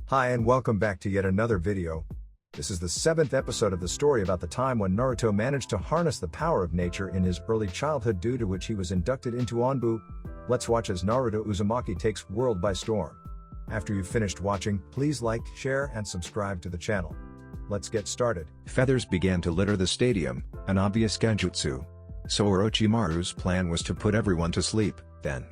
Hi and welcome back to yet another video. This is the 7th episode of the story about the time when Naruto managed to harness the power of nature in his early childhood, due to which he was inducted into Onbu. Let's watch as Naruto Uzumaki takes world by storm. After you've finished watching, please like, share and subscribe to the channel. Let's get started. Feathers began to litter the stadium, an obvious genjutsu. So Orochimaru's plan was to put everyone to sleep. Then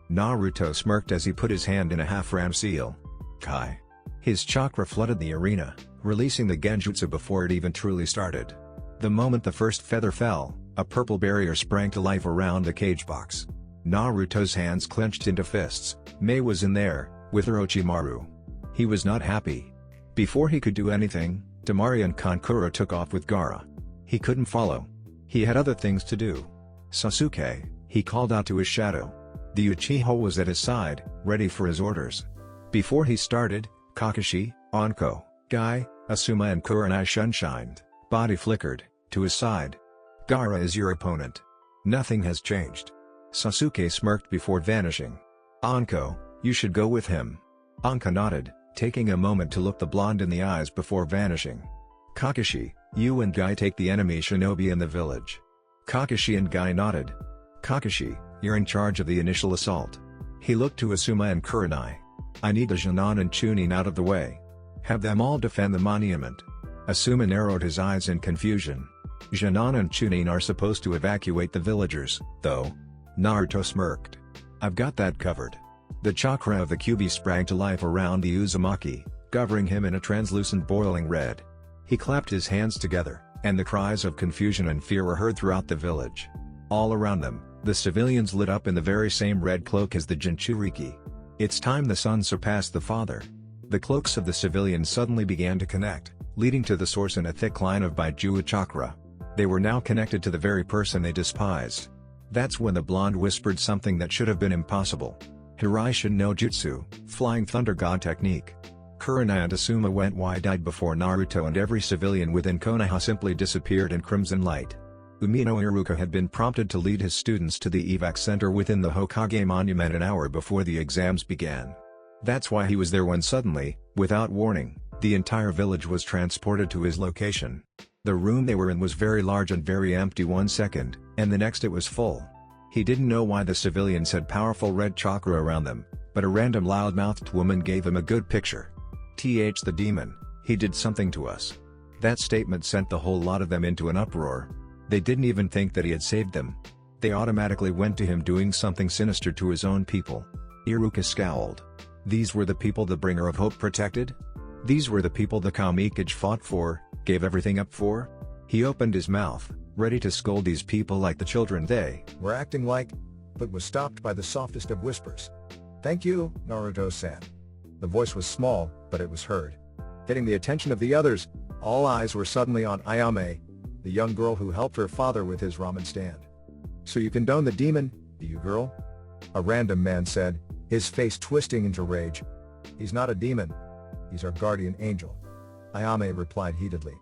Naruto smirked as he put his hand in a half-ram seal. Kai. His chakra flooded the arena, releasing the genjutsu before it even truly started. The moment the first feather fell, a purple barrier sprang to life around the cage box. Naruto's hands clenched into fists. Mei was in there, with Orochimaru. He was not happy. Before he could do anything, Temari and Kankura took off with Gaara. He couldn't follow. He had other things to do. Sasuke, he called out to his shadow. The Uchiha was at his side, ready for his orders. Before he started, Kakashi, Anko, Guy, Asuma and Kurenai shunshined, body flickered, to his side. Gaara is your opponent. Nothing has changed. Sasuke smirked before vanishing. Anko, you should go with him. Anko nodded, taking a moment to look the blonde in the eyes before vanishing. Kakashi, you and Guy take the enemy Shinobi in the village. Kakashi and Guy nodded. Kakashi, you're in charge of the initial assault. He looked to Asuma and Kurenai. I need the Sannin and Chunin out of the way. Have them all defend the monument. Asuma narrowed his eyes in confusion. Sannin and Chunin are supposed to evacuate the villagers, though. Naruto smirked. I've got that covered. The chakra of the Kyuubi sprang to life around the Uzumaki, covering him in a translucent boiling red. He clapped his hands together, and the cries of confusion and fear were heard throughout the village. All around them, the civilians lit up in the very same red cloak as the Jinchuriki. It's time the son surpassed the father. The cloaks of the civilians suddenly began to connect, leading to the source in a thick line of Baijuu chakra. They were now connected to the very person they despised. That's when the blonde whispered something that should have been impossible. Hiraishin no Jutsu, Flying Thunder God technique. Kurenai and Asuma went wide-eyed before Naruto and every civilian within Konoha simply disappeared in crimson light. Umino Iruka had been prompted to lead his students to the evac center within the Hokage monument an hour before the exams began. That's why he was there when suddenly, without warning, the entire village was transported to his location. The room they were in was very large and very empty 1 second, and the next it was full. He didn't know why the civilians had powerful red chakra around them, but a random loud-mouthed woman gave him a good picture. The demon, he did something to us. That statement sent the whole lot of them into an uproar. They didn't even think that he had saved them. They automatically went to him doing something sinister to his own people. Iruka scowled. These were the people the bringer of hope protected? These were the people the Kamikage fought for, gave everything up for? He opened his mouth, ready to scold these people like the children they were acting like, but was stopped by the softest of whispers. Thank you, Naruto-san. The voice was small, but it was heard. Getting the attention of the others, all eyes were suddenly on Ayame, the young girl who helped her father with his ramen stand. So you condone the demon, do you, girl? A random man said, his face twisting into rage. He's not a demon. He's our guardian angel. Ayame replied heatedly.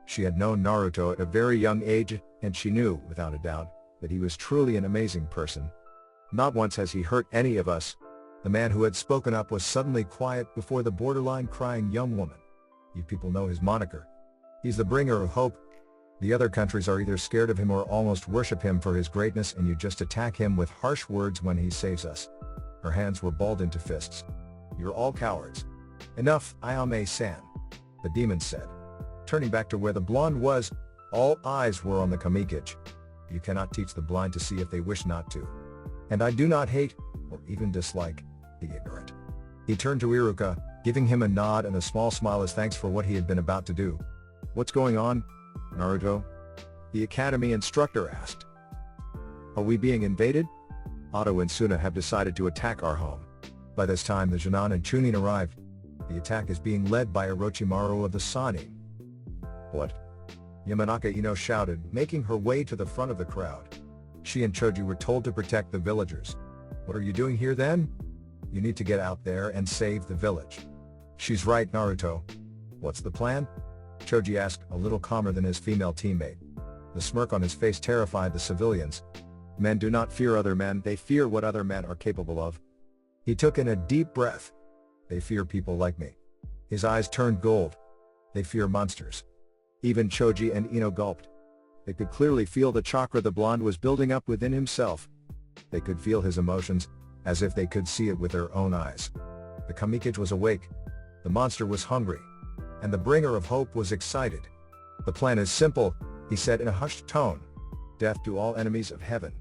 She had known Naruto at a very young age, and she knew, without a doubt, that he was truly an amazing person. Not once has he hurt any of us. The man who had spoken up was suddenly quiet before the borderline crying young woman. You people know his moniker. He's the bringer of hope. The other countries are either scared of him or almost worship him for his greatness, and you just attack him with harsh words when he saves us. Her hands were balled into fists. You're all cowards. Enough, Ayame-san. The demon said. Turning back to where the blonde was, all eyes were on the Kamikage. You cannot teach the blind to see if they wish not to. And I do not hate, or even dislike, the ignorant. He turned to Iruka, giving him a nod and a small smile as thanks for what he had been about to do. What's going on, Naruto? The academy instructor asked. Are we being invaded? Otto and Suna have decided to attack our home. By this time the Sannin and Chunin arrived. The attack is being led by Orochimaru of the Sannin. What? Yamanaka Ino shouted, making her way to the front of the crowd. She and Choji were told to protect the villagers. What are you doing here then? You need to get out there and save the village. She's right, Naruto. What's the plan? Choji asked, a little calmer than his female teammate. The smirk on his face terrified the civilians. Men do not fear other men, they fear what other men are capable of. He took in a deep breath. They fear people like me. His eyes turned gold. They fear monsters. Even Choji and Ino gulped. They could clearly feel the chakra the blonde was building up within himself. They could feel his emotions, as if they could see it with their own eyes. The Kamikage was awake. The monster was hungry. And the bringer of hope was excited. The plan is simple, he said in a hushed tone. Death to all enemies of heaven.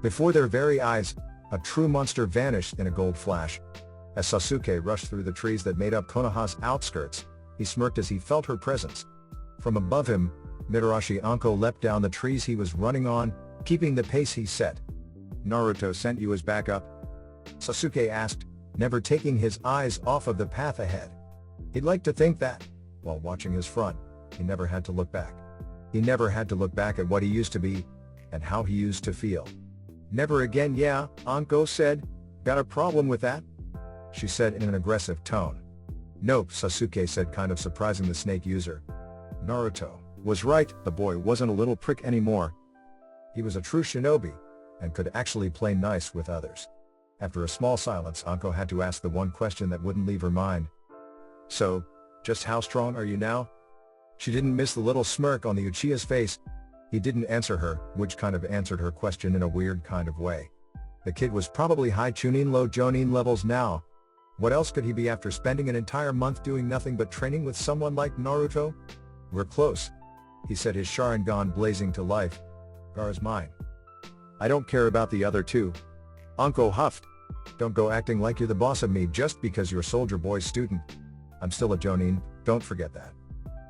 Before their very eyes, a true monster vanished in a gold flash. As Sasuke rushed through the trees that made up Konoha's outskirts, he smirked as he felt her presence. From above him, Mitarashi Anko leapt down the trees he was running on, keeping the pace he set. Naruto sent you as backup? Sasuke asked, never taking his eyes off of the path ahead. He'd like to think that, while watching his front, he never had to look back. He never had to look back at what he used to be, and how he used to feel. Never again, yeah, Anko said. Got a problem with that? She said in an aggressive tone. Nope, Sasuke said, kind of surprising the snake user. Naruto was right, the boy wasn't a little prick anymore. He was a true shinobi, and could actually play nice with others. After a small silence, Anko had to ask the one question that wouldn't leave her mind. So, just how strong are you now? She didn't miss the little smirk on the Uchiha's face. He didn't answer her, which kind of answered her question in a weird kind of way. The kid was probably high Chunin low Jonin levels now. What else could he be after spending an entire month doing nothing but training with someone like Naruto? We're close, he said, his Sharingan blazing to life. Gaara's mine. I don't care about the other two. Anko huffed. Don't go acting like you're the boss of me just because you're Soldier Boy's student. I'm still a Jonin, don't forget that.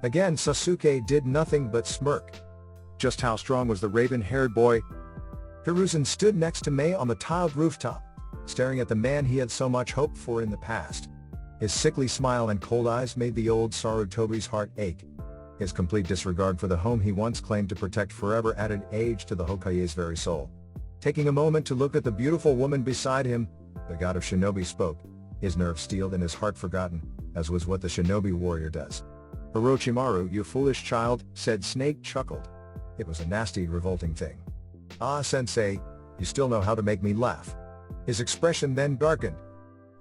Again Sasuke did nothing but smirk. Just how strong was the raven-haired boy? Hiruzen stood next to Mei on the tiled rooftop, staring at the man he had so much hoped for in the past. His sickly smile and cold eyes made the old Sarutobi's heart ache. His complete disregard for the home he once claimed to protect forever added age to the Hokage's very soul. Taking a moment to look at the beautiful woman beside him, the god of shinobi spoke, his nerves steeled and his heart forgotten, as was what the shinobi warrior does. Orochimaru, you foolish child, said Snake chuckled. It was a nasty, revolting thing. Ah, sensei, you still know how to make me laugh. His expression then darkened.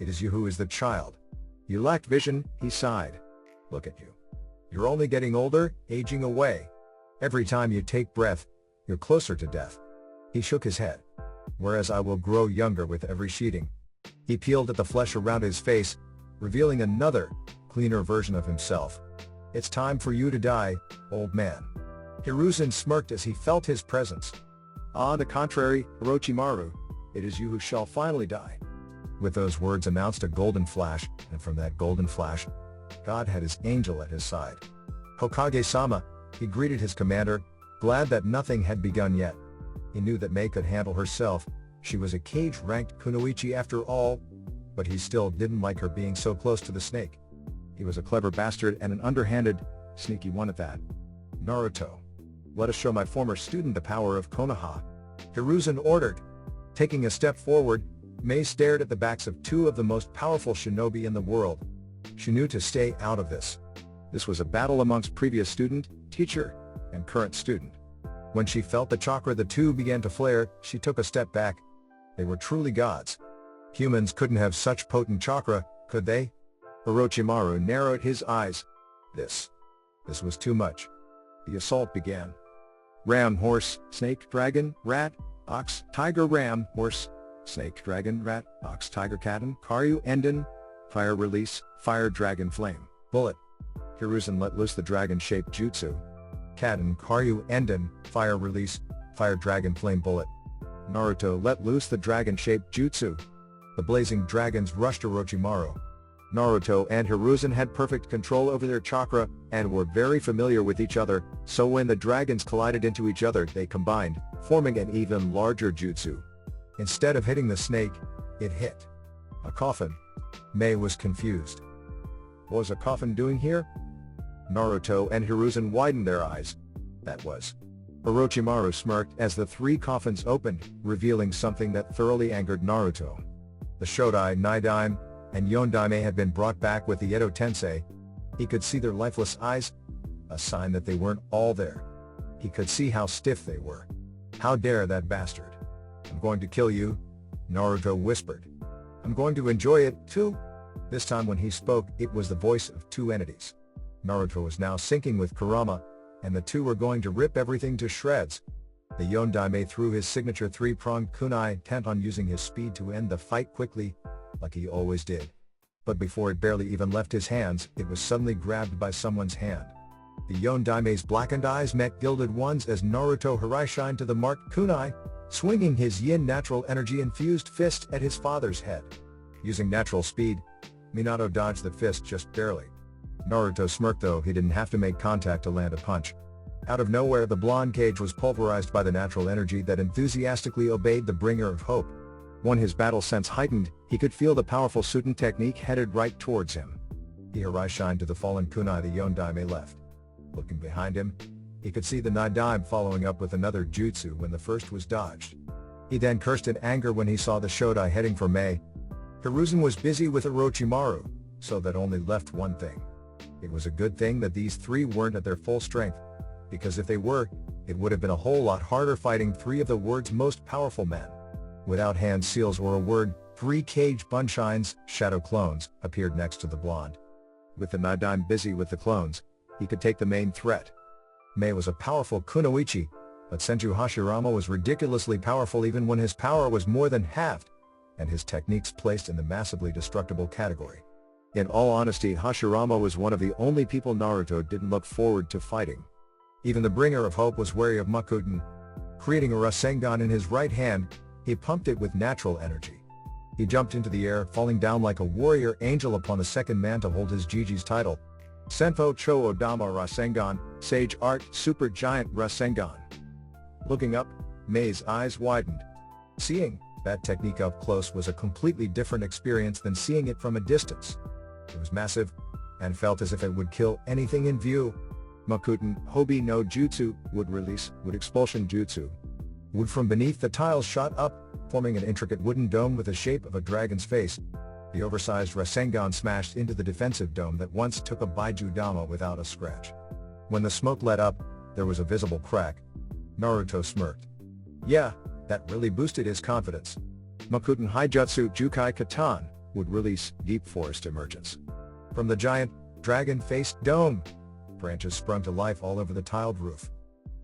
It is you who is the child. You lacked vision, he sighed. Look at you. You're only getting older, aging away. Every time you take breath, you're closer to death. He shook his head. Whereas I will grow younger with every sheeting. He peeled at the flesh around his face, revealing another, cleaner version of himself. It's time for you to die, old man. Hiruzen smirked as he felt his presence. On the contrary, Orochimaru, it is you who shall finally die. With those words announced a golden flash, and from that golden flash, God had his angel at his side. Hokage-sama, he greeted his commander, glad that nothing had begun yet. He knew that Mei could handle herself, she was a cage-ranked kunoichi after all, but he still didn't like her being so close to the snake. He was a clever bastard and an underhanded, sneaky one at that. Naruto. Let us show my former student the power of Konoha. Hiruzen ordered. Taking a step forward, Mei stared at the backs of two of the most powerful shinobi in the world. She knew to stay out of this. This was a battle amongst previous student, teacher, and current student. When she felt the chakra the two began to flare, she took a step back. They were truly gods. Humans couldn't have such potent chakra, could they? Orochimaru narrowed his eyes. This was too much. The assault began. Ram, horse, snake, dragon, rat, ox, tiger, ram, horse, snake, dragon, rat, ox, tiger, katan, karyu, enden, fire release, fire, dragon, flame, bullet. Hiruzen let loose the dragon-shaped jutsu. Katan, karyu, enden, fire release, fire, dragon, flame, bullet. Naruto let loose the dragon-shaped jutsu. The blazing dragons rushed Orochimaru. Naruto and Hiruzen had perfect control over their chakra, and were very familiar with each other, so when the dragons collided into each other they combined, forming an even larger jutsu. Instead of hitting the snake, it hit a coffin. Mei was confused. What was a coffin doing here? Naruto and Hiruzen widened their eyes. That was. Orochimaru smirked as the three coffins opened, revealing something that thoroughly angered Naruto. The Shodai, Nidaime, and Yondaime had been brought back with the Edo Tensei. He could see their lifeless eyes, a sign that they weren't all there. He could see how stiff they were. How dare that bastard? I'm going to kill you, Naruto whispered. I'm going to enjoy it, too. This time when he spoke, it was the voice of two entities. Naruto was now syncing with Kurama, and the two were going to rip everything to shreds. The Yondaime threw his signature three-pronged kunai, intent on using his speed to end the fight quickly, like he always did. But before it barely even left his hands, it was suddenly grabbed by someone's hand. The Yondaime's blackened eyes met gilded ones as Naruto haraishined to the marked kunai, swinging his yin natural energy-infused fist at his father's head. Using natural speed, Minato dodged the fist just barely. Naruto smirked, though he didn't have to make contact to land a punch. Out of nowhere, the blonde cage was pulverized by the natural energy that enthusiastically obeyed the bringer of hope. When his battle sense heightened, he could feel the powerful Suten technique headed right towards him. He haraishined to the fallen kunai the Yondaime left. Looking behind him, he could see the Nidaime following up with another jutsu when the first was dodged. He then cursed in anger when he saw the Shodai heading for Mei. Hiruzen was busy with Orochimaru, so that only left one thing. It was a good thing that these three weren't at their full strength, because if they were, it would have been a whole lot harder fighting three of the world's most powerful men. Without hand seals or a word, 3 cage bunshines, shadow clones, appeared next to the blonde. With the Nidaime busy with the clones, he could take the main threat. Mei was a powerful kunoichi, but Senju Hashirama was ridiculously powerful even when his power was more than halved, and his techniques placed in the massively destructible category. In all honesty, Hashirama was one of the only people Naruto didn't look forward to fighting. Even the bringer of hope was wary of Makuten. Creating a Rasengan in his right hand, he pumped it with natural energy. He jumped into the air, falling down like a warrior angel upon the second man to hold his Jiji's title. Senfo Cho Odama Rasengan, Sage Art Super Giant Rasengan. Looking up, Mei's eyes widened. Seeing that technique up close was a completely different experience than seeing it from a distance. It was massive, and felt as if it would kill anything in view. Makuten, Hobi no Jutsu, wood release, wood expulsion jutsu. Wood from beneath the tiles shot up, forming an intricate wooden dome with the shape of a dragon's face. The oversized Rasengan smashed into the defensive dome that once took a Baiju Dama without a scratch. When the smoke let up, there was a visible crack. Naruto smirked. Yeah, that really boosted his confidence. Makuten Haijutsu Jukai Katan would release Deep Forest Emergence. From the giant, dragon-faced dome, branches sprung to life all over the tiled roof.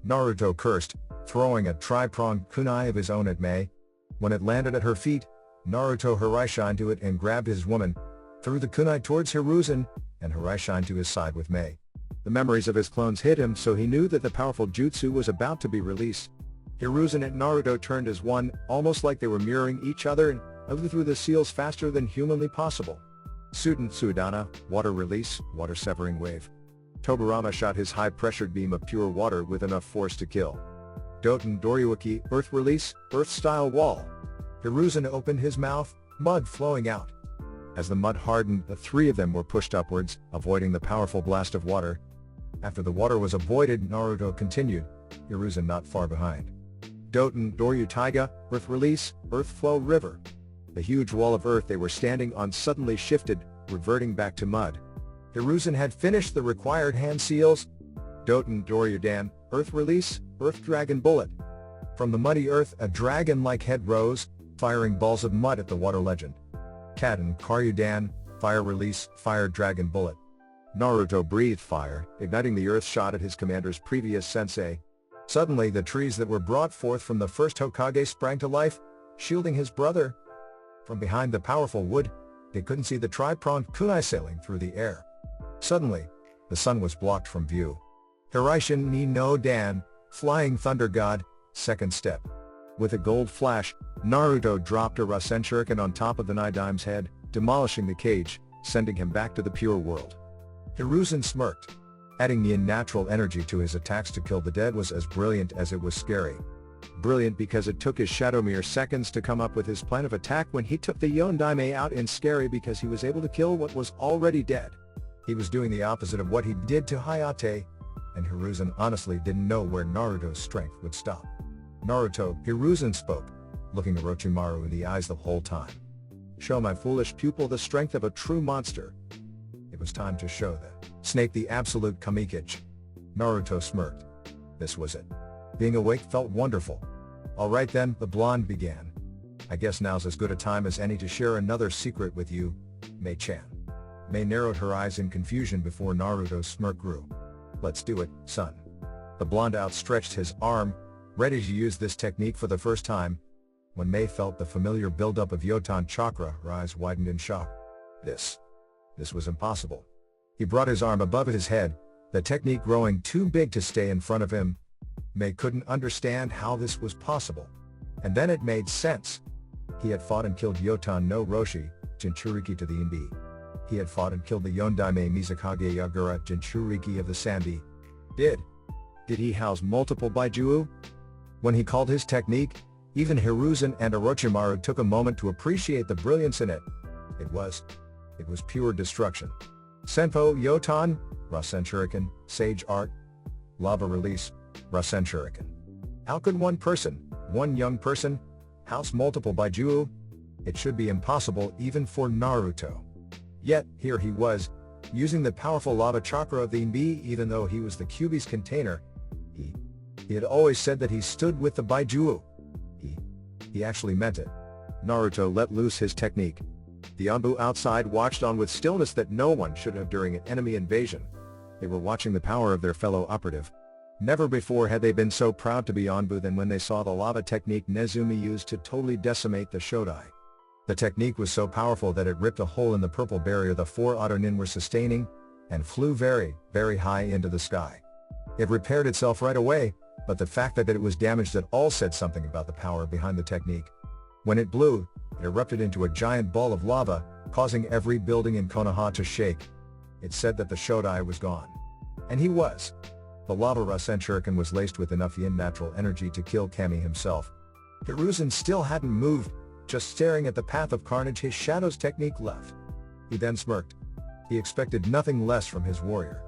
Naruto cursed, throwing a tri-pronged kunai of his own at Mei. When it landed at her feet, Naruto haraishined to it and grabbed his woman, threw the kunai towards Hiruzen, and haraishined to his side with Mei. The memories of his clones hit him, so he knew that the powerful jutsu was about to be released. Hiruzen and Naruto turned as one, almost like they were mirroring each other, and blew through the seals faster than humanly possible. Suten Sudana, water release, water severing wave. Tobirama shot his high-pressured beam of pure water with enough force to kill. Doten Doryuki, earth release, earth-style wall. Hiruzen opened his mouth, mud flowing out. As the mud hardened, the three of them were pushed upwards, avoiding the powerful blast of water. After the water was avoided, Naruto continued, Hiruzen not far behind. Doten Doryu Taiga, earth release, earth flow river. The huge wall of earth they were standing on suddenly shifted, reverting back to mud. Hiruzen had finished the required hand seals. Doten Doryudan, earth release, earth dragon bullet. From the muddy earth, a dragon-like head rose, firing balls of mud at the water legend. Kaden Karyudan, fire release, fire dragon bullet. Naruto breathed fire, igniting the earth shot at his commander's previous sensei. Suddenly the trees that were brought forth from the first Hokage sprang to life, shielding his brother. From behind the powerful wood, they couldn't see the tri-pronged kunai sailing through the air. Suddenly, the sun was blocked from view. Hiraishin ni no Dan, Flying Thunder God, second step. With a gold flash, Naruto dropped a Rasen Shuriken on top of the Nidaime's head, demolishing the cage, sending him back to the pure world. Hiruzen smirked. Adding the unnatural energy to his attacks to kill the dead was as brilliant as it was scary. Brilliant because it took his shadow mere seconds to come up with his plan of attack when he took the Yondaime out, and scary because he was able to kill what was already dead. He was doing the opposite of what he did to Hayate, and Hiruzen honestly didn't know where Naruto's strength would stop. Naruto, Hiruzen spoke, looking Orochimaru in the eyes the whole time. Show my foolish pupil the strength of a true monster. It was time to show the snake the absolute Kamikage. Naruto smirked. This was it. Being awake felt wonderful. Alright then, the blonde began. I guess now's as good a time as any to share another secret with you, Mei-chan. Mei narrowed her eyes in confusion before Naruto's smirk grew. Let's do it, son. The blonde outstretched his arm, ready to use this technique for the first time. When Mei felt the familiar buildup of Yotan chakra, her eyes widened in shock. This was impossible. He brought his arm above his head, the technique growing too big to stay in front of him. Mei couldn't understand how this was possible. And then it made sense. He had fought and killed Yotan no Roshi, Jinchuriki to the Inbi. He had fought and killed the Yondaime Mizukage Yagura Jinchuriki of the Sanbi. Did he house multiple Baijuu? When he called his technique, even Hiruzen and Orochimaru took a moment to appreciate the brilliance in it. It was pure destruction. Senpo Yotan, Rasen Shuriken, Sage Art. Lava Release, Rasen Shuriken. How could one young person, house multiple Baijuu? It should be impossible even for Naruto. Yet, here he was, using the powerful lava chakra of the Inbi even though he was the Kyuubi's container. He had always said that he stood with the Baijuu. He actually meant it. Naruto let loose his technique. The Anbu outside watched on with stillness that no one should have during an enemy invasion. They were watching the power of their fellow operative. Never before had they been so proud to be Anbu than when they saw the lava technique Nezumi used to totally decimate the Shodai. The technique was so powerful that it ripped a hole in the purple barrier the four Otonin were sustaining, and flew very, very high into the sky. It repaired itself right away, but the fact that it was damaged at all said something about the power behind the technique. When it blew, it erupted into a giant ball of lava, causing every building in Konoha to shake. It said that the Shodai was gone. And he was. The lava Rasen Shuriken was laced with enough yin natural energy to kill Kami himself. Hiruzen still hadn't moved, just staring at the path of carnage his shadow's technique left. He then smirked. He expected nothing less from his warrior.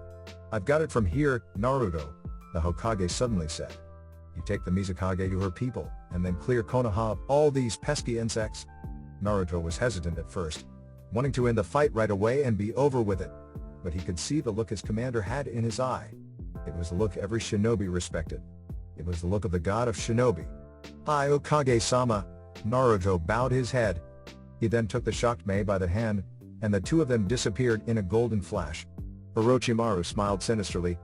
I've got it from here, Naruto, the Hokage suddenly said. You take the Mizukage to her people, and then clear Konoha of all these pesky insects? Naruto was hesitant at first, wanting to end the fight right away and be over with it, but he could see the look his commander had in his eye. It was the look every shinobi respected. It was the look of the god of shinobi. Hi Hokage-sama, Naruto bowed his head. He then took the shocked Mei by the hand, and the two of them disappeared in a golden flash. Orochimaru smiled sinisterly.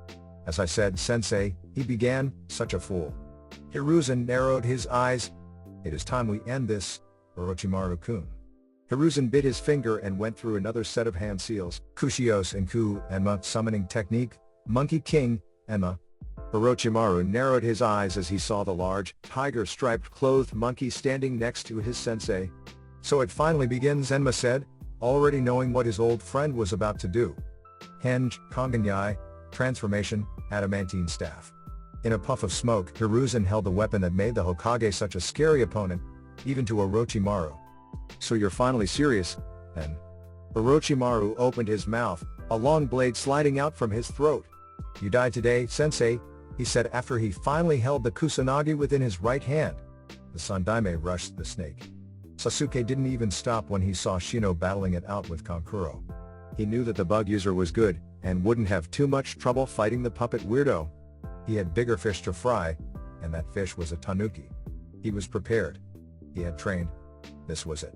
As I said, sensei, he began, such a fool. Hiruzen narrowed his eyes. It is time we end this, Orochimaru-kun. Hiruzen bit his finger and went through another set of hand seals, Kushios and Ku, Enma summoning technique, Monkey King, Enma. Orochimaru narrowed his eyes as he saw the large, tiger-striped clothed monkey standing next to his sensei. So it finally begins, Enma said, already knowing what his old friend was about to do. Henge, Konganyai, transformation, adamantine staff. In a puff of smoke, Hiruzen held the weapon that made the Hokage such a scary opponent, even to Orochimaru. So you're finally serious, then? Orochimaru opened his mouth, a long blade sliding out from his throat. You died today, sensei, he said after he finally held the Kusanagi within his right hand. The Sandaime rushed the snake. Sasuke didn't even stop when he saw Shino battling it out with Kankuro. He knew that the bug user was good, and wouldn't have too much trouble fighting the puppet weirdo. He had bigger fish to fry, and that fish was a tanuki. He was prepared. He had trained. This was it.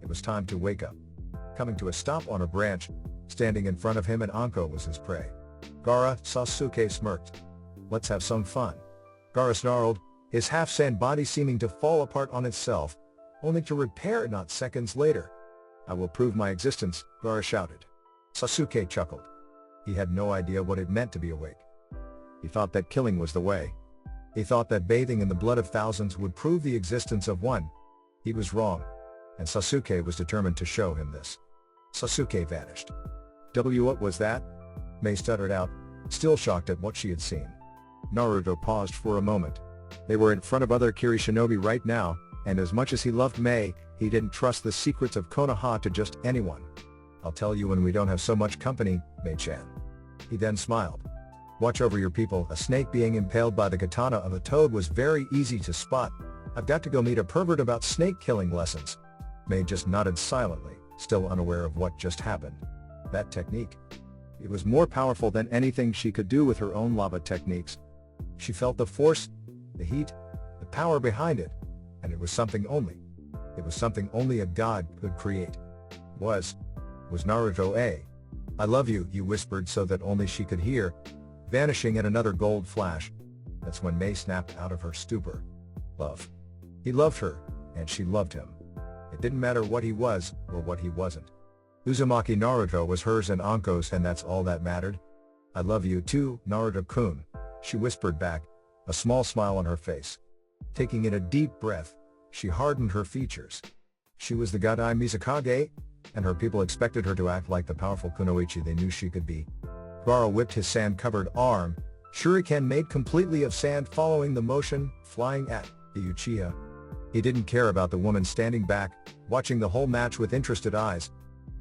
It was time to wake up. Coming to a stop on a branch, standing in front of him and Anko was his prey. Gaara, Sasuke smirked. Let's have some fun. Gaara snarled, his half-sand body seeming to fall apart on itself, only to repair not seconds later. I will prove my existence, Gaara shouted. Sasuke chuckled. He had no idea what it meant to be awake. He thought that killing was the way. He thought that bathing in the blood of thousands would prove the existence of one. He was wrong. And Sasuke was determined to show him this. Sasuke vanished. What was that? Mei stuttered out, still shocked at what she had seen. Naruto paused for a moment. They were in front of other Kiri Shinobi right now, and as much as he loved Mei, he didn't trust the secrets of Konoha to just anyone. I'll tell you when we don't have so much company, Mei-chan. He then smiled. Watch over your people. A snake being impaled by the katana of a toad was very easy to spot. I've got to go meet a pervert about snake killing lessons. Mei just nodded silently, still unaware of what just happened. That technique. It was more powerful than anything she could do with her own lava techniques. She felt the force, the heat, the power behind it, and it was something only a god could create. Was Naruto a? I love you, he whispered so that only she could hear, vanishing in another gold flash. That's when Mei snapped out of her stupor. Love. He loved her, and she loved him. It didn't matter what he was, or what he wasn't. Uzumaki Naruto was hers and Anko's, and that's all that mattered. I love you too, Naruto-kun, she whispered back, a small smile on her face. Taking in a deep breath, she hardened her features. She was the Godai Mizukage, and her people expected her to act like the powerful kunoichi they knew she could be. Gaara whipped his sand-covered arm, shuriken made completely of sand following the motion, flying at the Uchiha. He didn't care about the woman standing back, watching the whole match with interested eyes.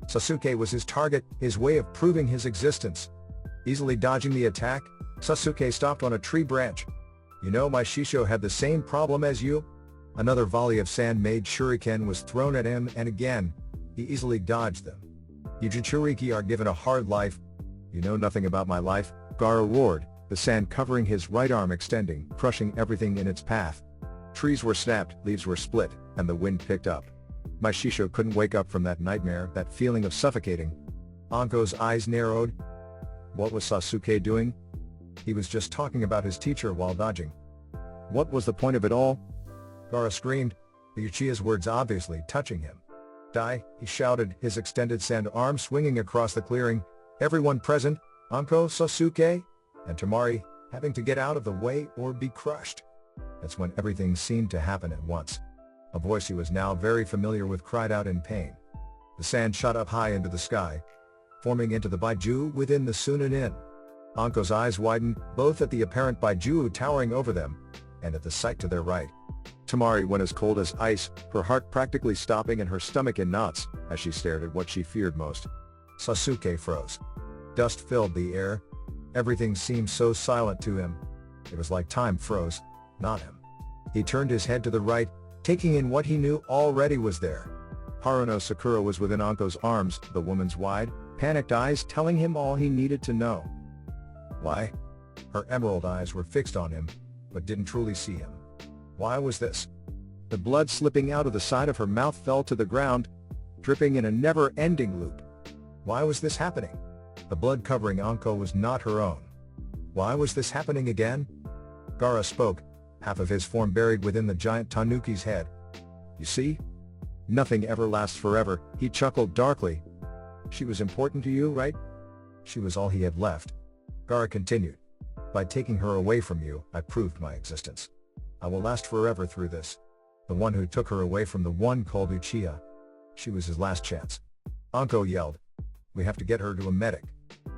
Sasuke was his target, his way of proving his existence. Easily dodging the attack, Sasuke stopped on a tree branch. You know, my Shisho had the same problem as you? Another volley of sand-made shuriken was thrown at him, and again, he easily dodged them. You Jinchuriki are given a hard life. You know nothing about my life, Gaara roared, the sand covering his right arm extending, crushing everything in its path. Trees were snapped, leaves were split, and the wind picked up. My Shisho couldn't wake up from that nightmare, that feeling of suffocating. Anko's eyes narrowed. What was Sasuke doing? He was just talking about his teacher while dodging. What was the point of it all? Gaara screamed, the Uchiha's words obviously touching him. Die, he shouted, his extended sand arm swinging across the clearing, everyone present, Anko, Sasuke, and Temari, having to get out of the way or be crushed. That's when everything seemed to happen at once. A voice he was now very familiar with cried out in pain. The sand shot up high into the sky, forming into the Baiju within the Sunanin. Anko's eyes widened, both at the apparent Baiju towering over them, and at the sight to their right. Temari went as cold as ice, her heart practically stopping and her stomach in knots, as she stared at what she feared most. Sasuke froze. Dust filled the air. Everything seemed so silent to him. It was like time froze, not him. He turned his head to the right, taking in what he knew already was there. Haruno Sakura was within Anko's arms, the woman's wide, panicked eyes telling him all he needed to know. Why? Her emerald eyes were fixed on him, but didn't truly see him. Why was this? The blood slipping out of the side of her mouth fell to the ground, dripping in a never-ending loop. Why was this happening? The blood covering Anko was not her own. Why was this happening again? Gaara spoke, half of his form buried within the giant tanuki's head. You see? Nothing ever lasts forever, he chuckled darkly. She was important to you, right? She was all he had left. Gaara continued. By taking her away from you, I proved my existence. I will last forever through this. The one who took her away from the one called Uchiha. She was his last chance. Anko yelled. We have to get her to a medic.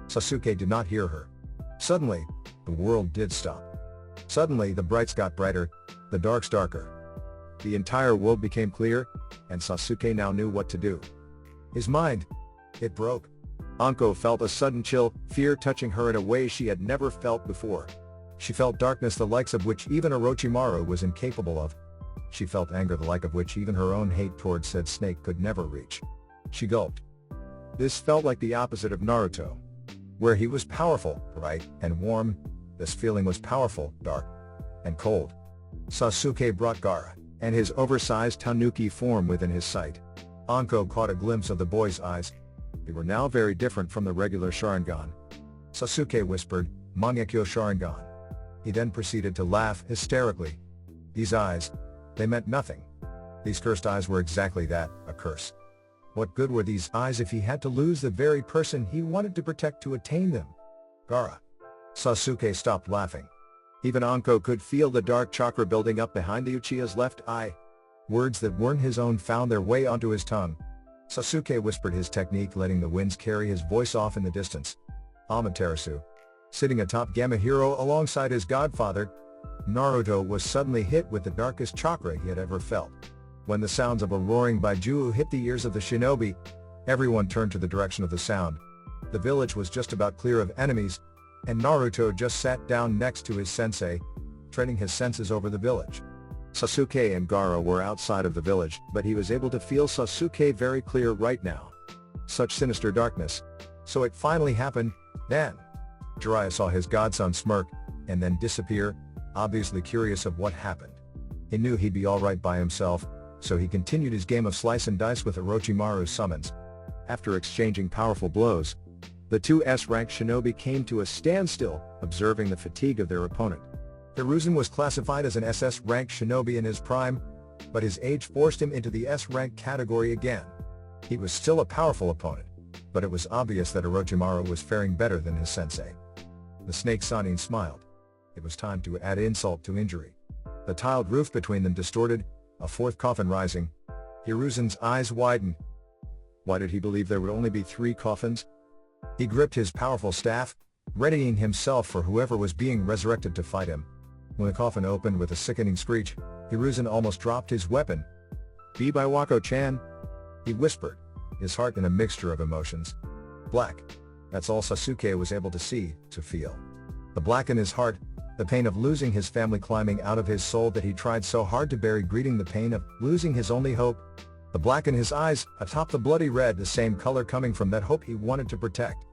Sasuke did not hear her. Suddenly, the world did stop. Suddenly the brights got brighter, the darks darker. The entire world became clear, and Sasuke now knew what to do. His mind, it broke. Anko felt a sudden chill, fear touching her in a way she had never felt before. She felt darkness the likes of which even Orochimaru was incapable of. She felt anger the like of which even her own hate towards said snake could never reach. She gulped. This felt like the opposite of Naruto. Where he was powerful, bright, and warm, this feeling was powerful, dark, and cold. Sasuke brought Gaara, and his oversized tanuki form within his sight. Anko caught a glimpse of the boy's eyes. They were now very different from the regular Sharingan. Sasuke whispered, Mangekyo Sharingan. He then proceeded to laugh hysterically. These eyes, they meant nothing. These cursed eyes were exactly that, a curse. What good were these eyes if he had to lose the very person he wanted to protect to attain them? Gaara. Sasuke stopped laughing. Even Anko could feel the dark chakra building up behind the Uchiha's left eye. Words that weren't his own found their way onto his tongue. Sasuke whispered his technique, letting the winds carry his voice off in the distance. Amaterasu. Sitting atop Gamahiro alongside his godfather, Naruto was suddenly hit with the darkest chakra he had ever felt. When the sounds of a roaring Baiju hit the ears of the shinobi, everyone turned to the direction of the sound. The village was just about clear of enemies, and Naruto just sat down next to his sensei, training his senses over the village. Sasuke and Gaara were outside of the village, but he was able to feel Sasuke very clear right now. Such sinister darkness. So it finally happened, then. Jiraiya saw his godson smirk, and then disappear, obviously curious of what happened. He knew he'd be alright by himself, so he continued his game of slice and dice with Orochimaru's summons. After exchanging powerful blows, the two S-rank shinobi came to a standstill, observing the fatigue of their opponent. Hiruzen was classified as an SS-rank shinobi in his prime, but his age forced him into the S-rank category again. He was still a powerful opponent, but it was obvious that Orochimaru was faring better than his sensei. The snake Sannin smiled. It was time to add insult to injury. The tiled roof between them distorted, a fourth coffin rising. Hiruzen's eyes widened. Why did he believe there would only be 3 coffins? He gripped his powerful staff, readying himself for whoever was being resurrected to fight him. When the coffin opened with a sickening screech, Hiruzen almost dropped his weapon. "Be by Wako-chan," he whispered, his heart in a mixture of emotions. Black. That's all Sasuke was able to see, to feel. The black in his heart, the pain of losing his family climbing out of his soul that he tried so hard to bury, greeting the pain of losing his only hope. The black in his eyes, atop the bloody red, the same color coming from that hope he wanted to protect.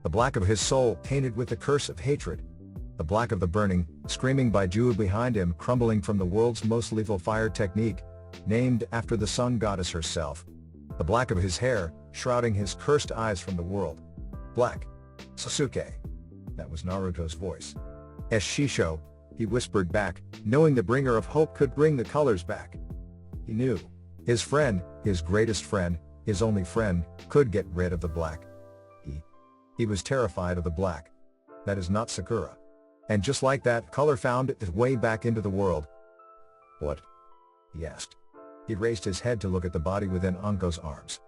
The black of his soul, tainted with the curse of hatred. The black of the burning, screaming by Ju behind him, crumbling from the world's most lethal fire technique, named after the sun goddess herself. The black of his hair, shrouding his cursed eyes from the world. Black. Sasuke. That was Naruto's voice. "Es Shisho," he whispered back, knowing the bringer of hope could bring the colors back. He knew. His friend, his greatest friend, his only friend, could get rid of the black. He was terrified of the black. That is not Sakura. And just like that, color found its way back into the world. "What?" he asked. He raised his head to look at the body within Anko's arms.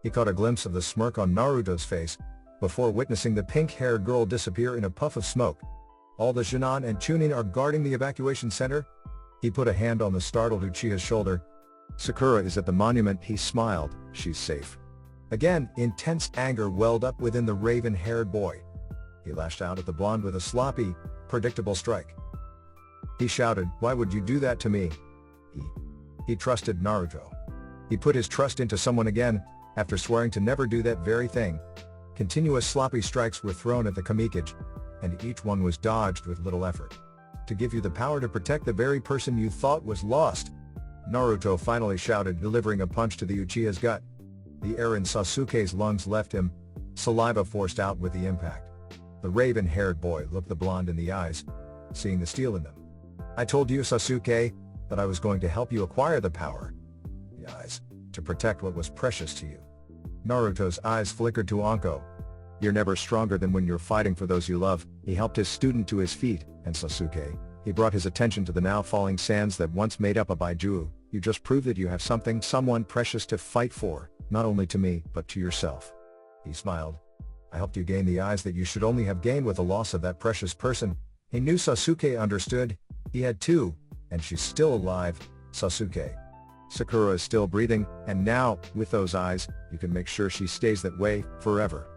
He caught a glimpse of the smirk on Naruto's face, before witnessing the pink-haired girl disappear in a puff of smoke. "All the Shin'an and Chunin are guarding the evacuation center?" He put a hand on the startled Uchiha's shoulder. "Sakura is at the monument," he smiled. "She's safe." Again, intense anger welled up within the raven-haired boy. He lashed out at the blonde with a sloppy, predictable strike. He shouted, "Why would you do that to me?" He trusted Naruto. He put his trust into someone again, after swearing to never do that very thing. Continuous sloppy strikes were thrown at the Kamikage, and each one was dodged with little effort. "To give you the power to protect the very person you thought was lost," Naruto finally shouted, delivering a punch to the Uchiha's gut. The air in Sasuke's lungs left him, saliva forced out with the impact. The raven-haired boy looked the blonde in the eyes, seeing the steel in them. "I told you, Sasuke, that I was going to help you acquire the power." The eyes, to protect what was precious to you. Naruto's eyes flickered to Anko. "You're never stronger than when you're fighting for those you love." He helped his student to his feet, and Sasuke, he brought his attention to the now falling sands that once made up a Baiju. "You just proved that you have someone precious to fight for, not only to me, but to yourself." He smiled. "I helped you gain the eyes that you should only have gained with the loss of that precious person." He knew Sasuke understood. He had two, and she's still alive, Sasuke. Sakura is still breathing, and now, with those eyes, you can make sure she stays that way, forever.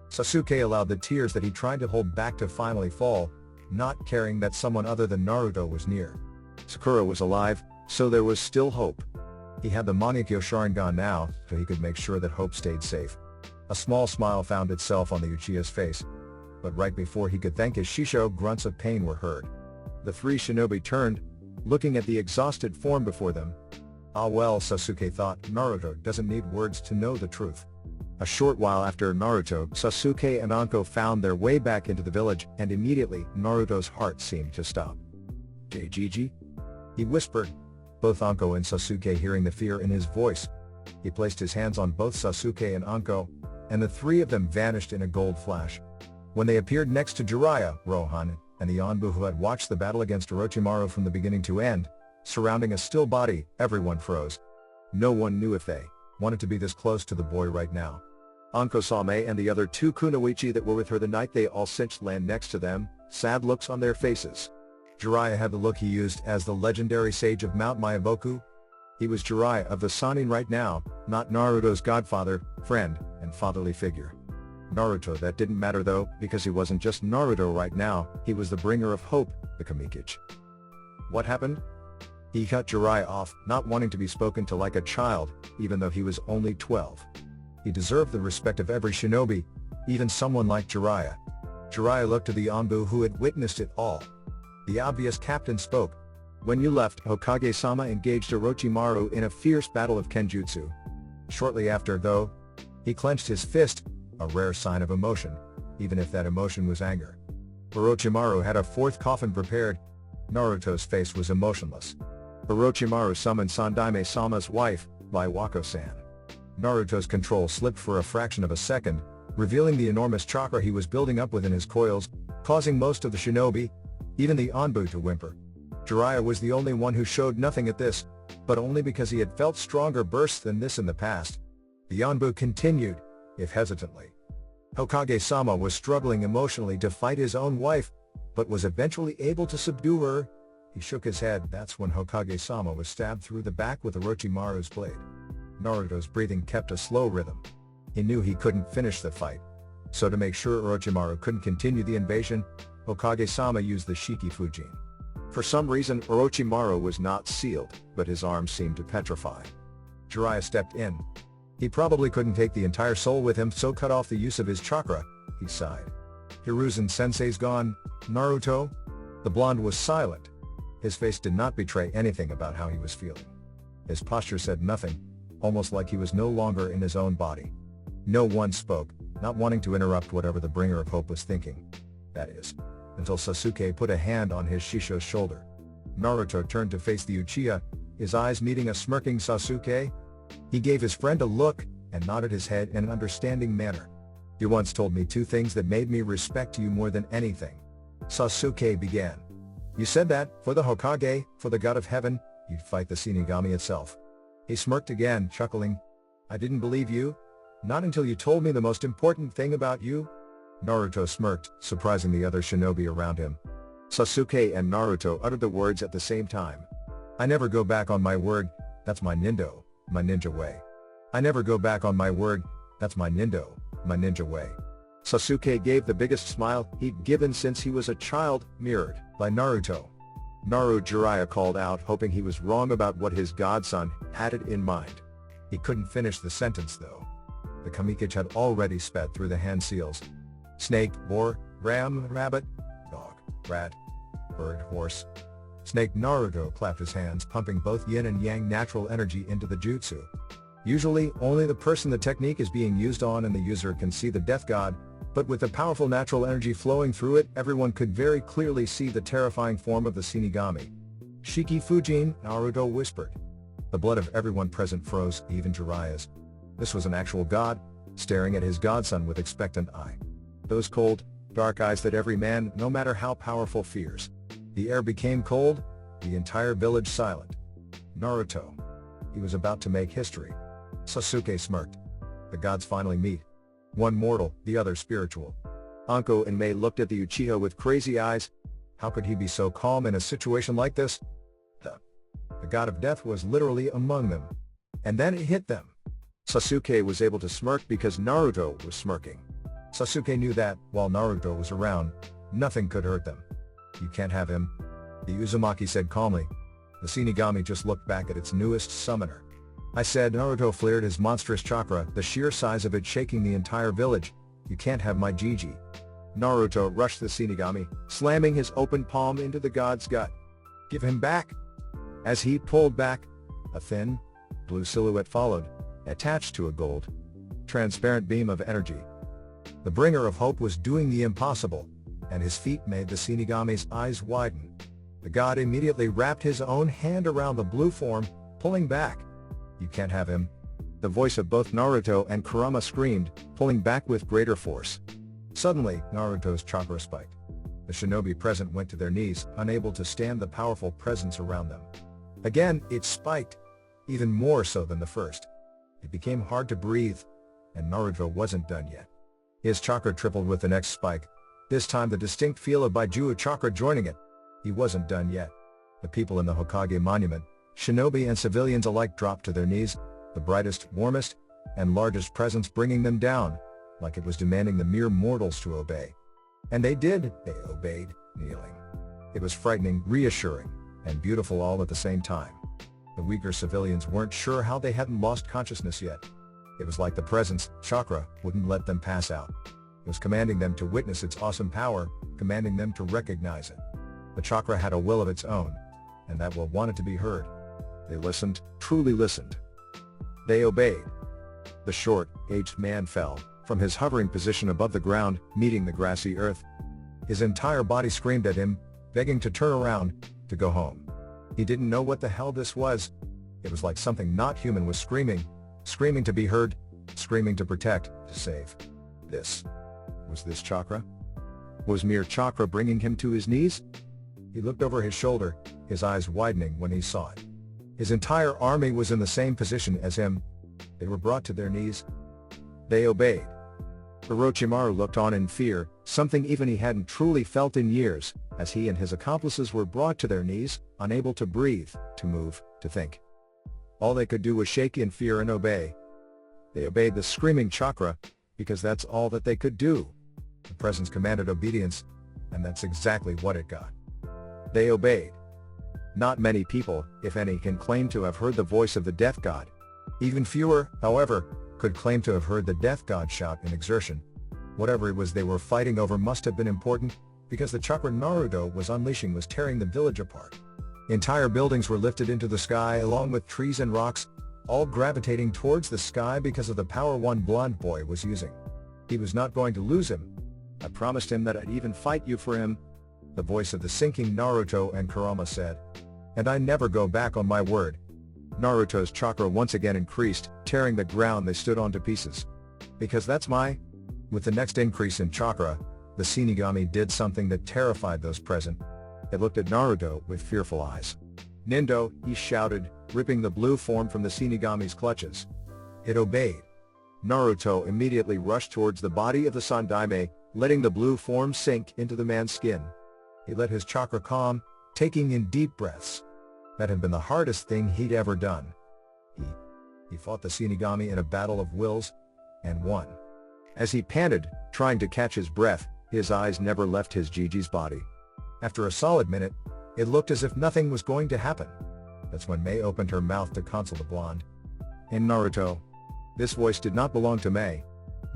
Sasuke allowed the tears that he tried to hold back to finally fall, not caring that someone other than Naruto was near. Sakura was alive, so there was still hope. He had the Manikyo Sharingan now, so he could make sure that hope stayed safe. A small smile found itself on the Uchiha's face. But right before he could thank his Shisho, grunts of pain were heard. The three shinobi turned, looking at the exhausted form before them. Ah well, Sasuke thought, Naruto doesn't need words to know the truth. A short while after Naruto, Sasuke and Anko found their way back into the village, and immediately, Naruto's heart seemed to stop. "JGG?" he whispered, both Anko and Sasuke hearing the fear in his voice. He placed his hands on both Sasuke and Anko, and the three of them vanished in a gold flash. When they appeared next to Jiraiya, Rohan, and the Anbu who had watched the battle against Orochimaru from the beginning to end, surrounding a still body, everyone froze. No one knew if they wanted to be this close to the boy right now. Anko saw Mei and the other two kunoichi that were with her the night they all cinched land next to them, sad looks on their faces. Jiraiya had the look he used as the legendary sage of Mount Myaboku. He was Jiraiya of the Sannin right now, not Naruto's godfather, friend, and fatherly figure. Naruto, that didn't matter though, because he wasn't just Naruto right now, he was the bringer of hope, the Kamikage. What happened? He cut Jiraiya off, not wanting to be spoken to like a child, even though he was only 12. He deserved the respect of every shinobi, even someone like Jiraiya. Jiraiya looked to the Anbu who had witnessed it all. The obvious captain spoke. "When you left, Hokage-sama engaged Orochimaru in a fierce battle of Kenjutsu. Shortly after, though, He clenched his fist, a rare sign of emotion, even if that emotion was anger. Orochimaru had a fourth coffin prepared. Naruto's face was emotionless. Orochimaru summoned Sandaime-sama's wife, Wako-san. Naruto's control slipped for a fraction of a second, revealing the enormous chakra he was building up within his coils, causing most of the shinobi, even the Anbu, to whimper. Jiraiya was the only one who showed nothing at this, but only because he had felt stronger bursts than this in the past. The Anbu continued, if hesitantly. Hokage-sama was struggling emotionally to fight his own wife, but was eventually able to subdue her. He shook his head. That's when Hokage-sama was stabbed through the back with Orochimaru's blade. Naruto's breathing kept a slow rhythm. He knew he couldn't finish the fight. So to make sure Orochimaru couldn't continue the invasion, Hokage-sama used the Shiki Fujin. For some reason Orochimaru was not sealed, but his arms seemed to petrify. Jiraiya stepped in. He probably couldn't take the entire soul with him, so cut off the use of his chakra. He sighed. Hiruzen-sensei's gone, Naruto? The blonde was silent. His face did not betray anything about how he was feeling. His posture said nothing, almost like he was no longer in his own body. No one spoke, not wanting to interrupt whatever the bringer of hope was thinking. That is, until Sasuke put a hand on his Shisho's shoulder. Naruto turned to face the Uchiha, his eyes meeting a smirking Sasuke. He gave his friend a look, and nodded his head in an understanding manner. You once told me two things that made me respect you more than anything. Sasuke began. You said that, for the Hokage, for the god of heaven, you'd fight the Shinigami itself. He smirked again, chuckling. I didn't believe you. Not until you told me the most important thing about you. Naruto smirked, surprising the other shinobi around him. Sasuke and Naruto uttered the words at the same time. I never go back on my word, that's my nindo, my ninja way. I never go back on my word, that's my nindo, my ninja way. Sasuke gave the biggest smile he'd given since he was a child, mirrored by Naruto. Jiraiya called out, hoping he was wrong about what his godson had it in mind. He couldn't finish the sentence though. The Kamikage had already sped through the hand seals. Snake, boar, ram, rabbit, dog, rat, bird, horse. Snake. Naruto clapped his hands, pumping both yin and yang natural energy into the jutsu. Usually, only the person the technique is being used on and the user can see the death god, but with the powerful natural energy flowing through it, everyone could very clearly see the terrifying form of the Shinigami. Shiki Fujin, Naruto whispered. The blood of everyone present froze, even Jiraiya's. This was an actual god, staring at his godson with expectant eye. Those cold, dark eyes that every man, no matter how powerful, fears. The air became cold, the entire village silent. Naruto. He was about to make history. Sasuke smirked. The gods finally meet. One mortal, the other spiritual. Anko and Mei looked at the Uchiha with crazy eyes. How could he be so calm in a situation like this? The god of death was literally among them. And then it hit them. Sasuke was able to smirk because Naruto was smirking. Sasuke knew that, while Naruto was around, nothing could hurt them. You can't have him. The Uzumaki said calmly. The Shinigami just looked back at its newest summoner. I said. Naruto flared his monstrous chakra, the sheer size of it shaking the entire village. You can't have my Gigi. Naruto rushed the Shinigami, slamming his open palm into the god's gut. Give him back. As he pulled back, a thin, blue silhouette followed, attached to a gold, transparent beam of energy. The bringer of hope was doing the impossible, and his feat made the Shinigami's eyes widen. The god immediately wrapped his own hand around the blue form, pulling back. You can't have him. The voice of both Naruto and Kurama screamed, pulling back with greater force. Suddenly, Naruto's chakra spiked. The shinobi present went to their knees, unable to stand the powerful presence around them. Again, it spiked, even more so than the first. It became hard to breathe, and Naruto wasn't done yet. His chakra tripled with the next spike, this time the distinct feel of Baijuu chakra joining it. He wasn't done yet. The people in the Hokage monument, shinobi and civilians alike, dropped to their knees, the brightest, warmest, and largest presence bringing them down, like it was demanding the mere mortals to obey. And they did, they obeyed, kneeling. It was frightening, reassuring, and beautiful all at the same time. The weaker civilians weren't sure how they hadn't lost consciousness yet. It was like the presence, chakra, wouldn't let them pass out. It was commanding them to witness its awesome power, commanding them to recognize it. The chakra had a will of its own, and that will wanted to be heard. They listened, truly listened. They obeyed. The short, aged man fell from his hovering position above the ground, meeting the grassy earth. His entire body screamed at him, begging to turn around, to go home. He didn't know what the hell this was. It was like something not human was screaming, screaming to be heard, screaming to protect, to save. Was this chakra? Was mere chakra bringing him to his knees? He looked over his shoulder, his eyes widening when he saw it. His entire army was in the same position as him. They were brought to their knees. They obeyed. Orochimaru looked on in fear, something even he hadn't truly felt in years, as he and his accomplices were brought to their knees, unable to breathe, to move, to think. All they could do was shake in fear and obey. They obeyed the screaming chakra, because that's all that they could do. The presence commanded obedience, and that's exactly what it got. They obeyed. Not many people, if any, can claim to have heard the voice of the Death God. Even fewer, however, could claim to have heard the Death God shout in exertion. Whatever it was they were fighting over must have been important, because the chakra Naruto was unleashing was tearing the village apart. Entire buildings were lifted into the sky along with trees and rocks, all gravitating towards the sky because of the power one blonde boy was using. He was not going to lose him. I promised him that I'd even fight you for him, the voice of the sinking Naruto and Kurama said. And I never go back on my word. Naruto's chakra once again increased, tearing the ground they stood on to pieces. Because that's my... With the next increase in chakra, the Shinigami did something that terrified those present. It looked at Naruto with fearful eyes. Nindo, he shouted, ripping the blue form from the Shinigami's clutches. It obeyed. Naruto immediately rushed towards the body of the Sandaime, letting the blue form sink into the man's skin. He let his chakra calm, taking in deep breaths. That had been the hardest thing he'd ever done. He fought the Shinigami in a battle of wills, and won. As he panted, trying to catch his breath, his eyes never left his Gigi's body. After a solid minute, it looked as if nothing was going to happen. That's when Mei opened her mouth to console the blonde. In Naruto. This voice did not belong to Mei.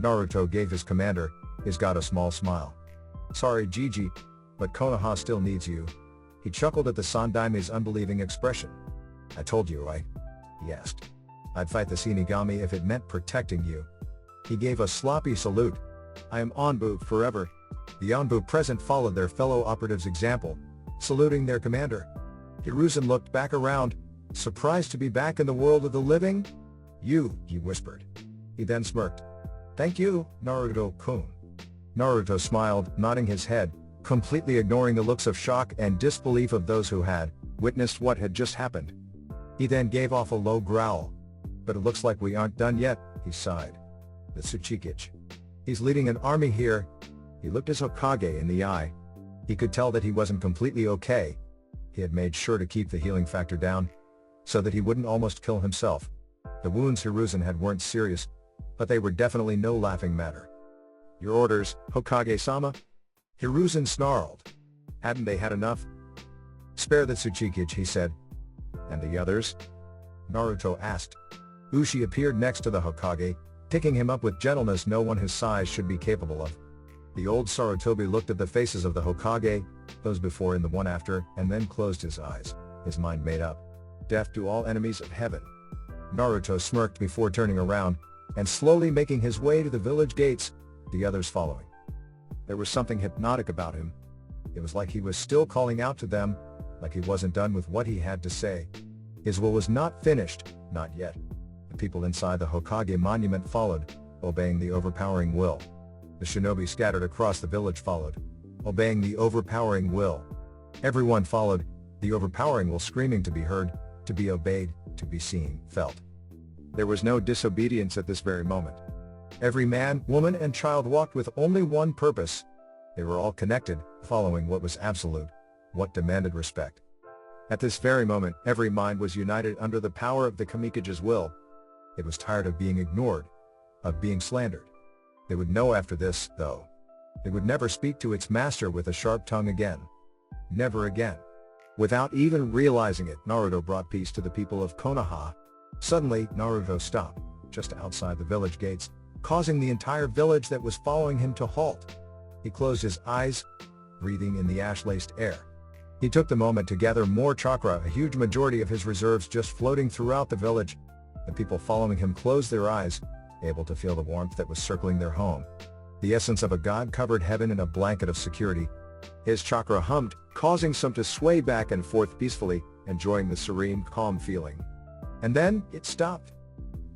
Naruto gave his commander, his god, a small smile. Sorry Gigi, but Konoha still needs you. He chuckled at the Sandaime's unbelieving expression. I told you, right? He asked. I'd fight the Shinigami if it meant protecting you. He gave a sloppy salute. I am Anbu forever. The Anbu present followed their fellow operatives' example, saluting their commander. Hiruzen looked back around, surprised to be back in the world of the living. You, he whispered. He then smirked. Thank you, Naruto-kun. Naruto smiled, nodding his head, completely ignoring the looks of shock and disbelief of those who had witnessed what had just happened. He then gave off a low growl. But it looks like we aren't done yet, he sighed. The Tsuchikage. He's leading an army here. He looked his Hokage in the eye. He could tell that he wasn't completely okay. He had made sure to keep the healing factor down, so that he wouldn't almost kill himself. The wounds Hiruzen had weren't serious, but they were definitely no laughing matter. Your orders, Hokage-sama? Hiruzen snarled. Hadn't they had enough? Spare the Tsuchikage, he said. And the others? Naruto asked. Ushi appeared next to the Hokage, picking him up with gentleness no one his size should be capable of. The old Sarutobi looked at the faces of the Hokage, those before and the one after, and then closed his eyes, his mind made up. Death to all enemies of heaven. Naruto smirked before turning around, and slowly making his way to the village gates, the others following. There was something hypnotic about him. It was like he was still calling out to them, like he wasn't done with what he had to say. His will was not finished, not yet. The people inside the Hokage monument followed, obeying the overpowering will. The shinobi scattered across the village followed, obeying the overpowering will. Everyone followed, the overpowering will screaming to be heard, to be obeyed, to be seen, felt. There was no disobedience at this very moment. Every man, woman and child walked with only one purpose. They were all connected, following what was absolute, what demanded respect. At this very moment, every mind was united under the power of the Kamikaze's will. It was tired of being ignored, of being slandered. They would know after this, though. They would never speak to its master with a sharp tongue again. Never again. Without even realizing it, Naruto brought peace to the people of Konoha. Suddenly, Naruto stopped, just outside the village gates, causing the entire village that was following him to halt. He closed his eyes, breathing in the ash-laced air. He took the moment to gather more chakra, a huge majority of his reserves just floating throughout the village. The people following him closed their eyes, able to feel the warmth that was circling their home. The essence of a god covered heaven in a blanket of security. His chakra hummed, causing some to sway back and forth peacefully, enjoying the serene, calm feeling. And then, it stopped.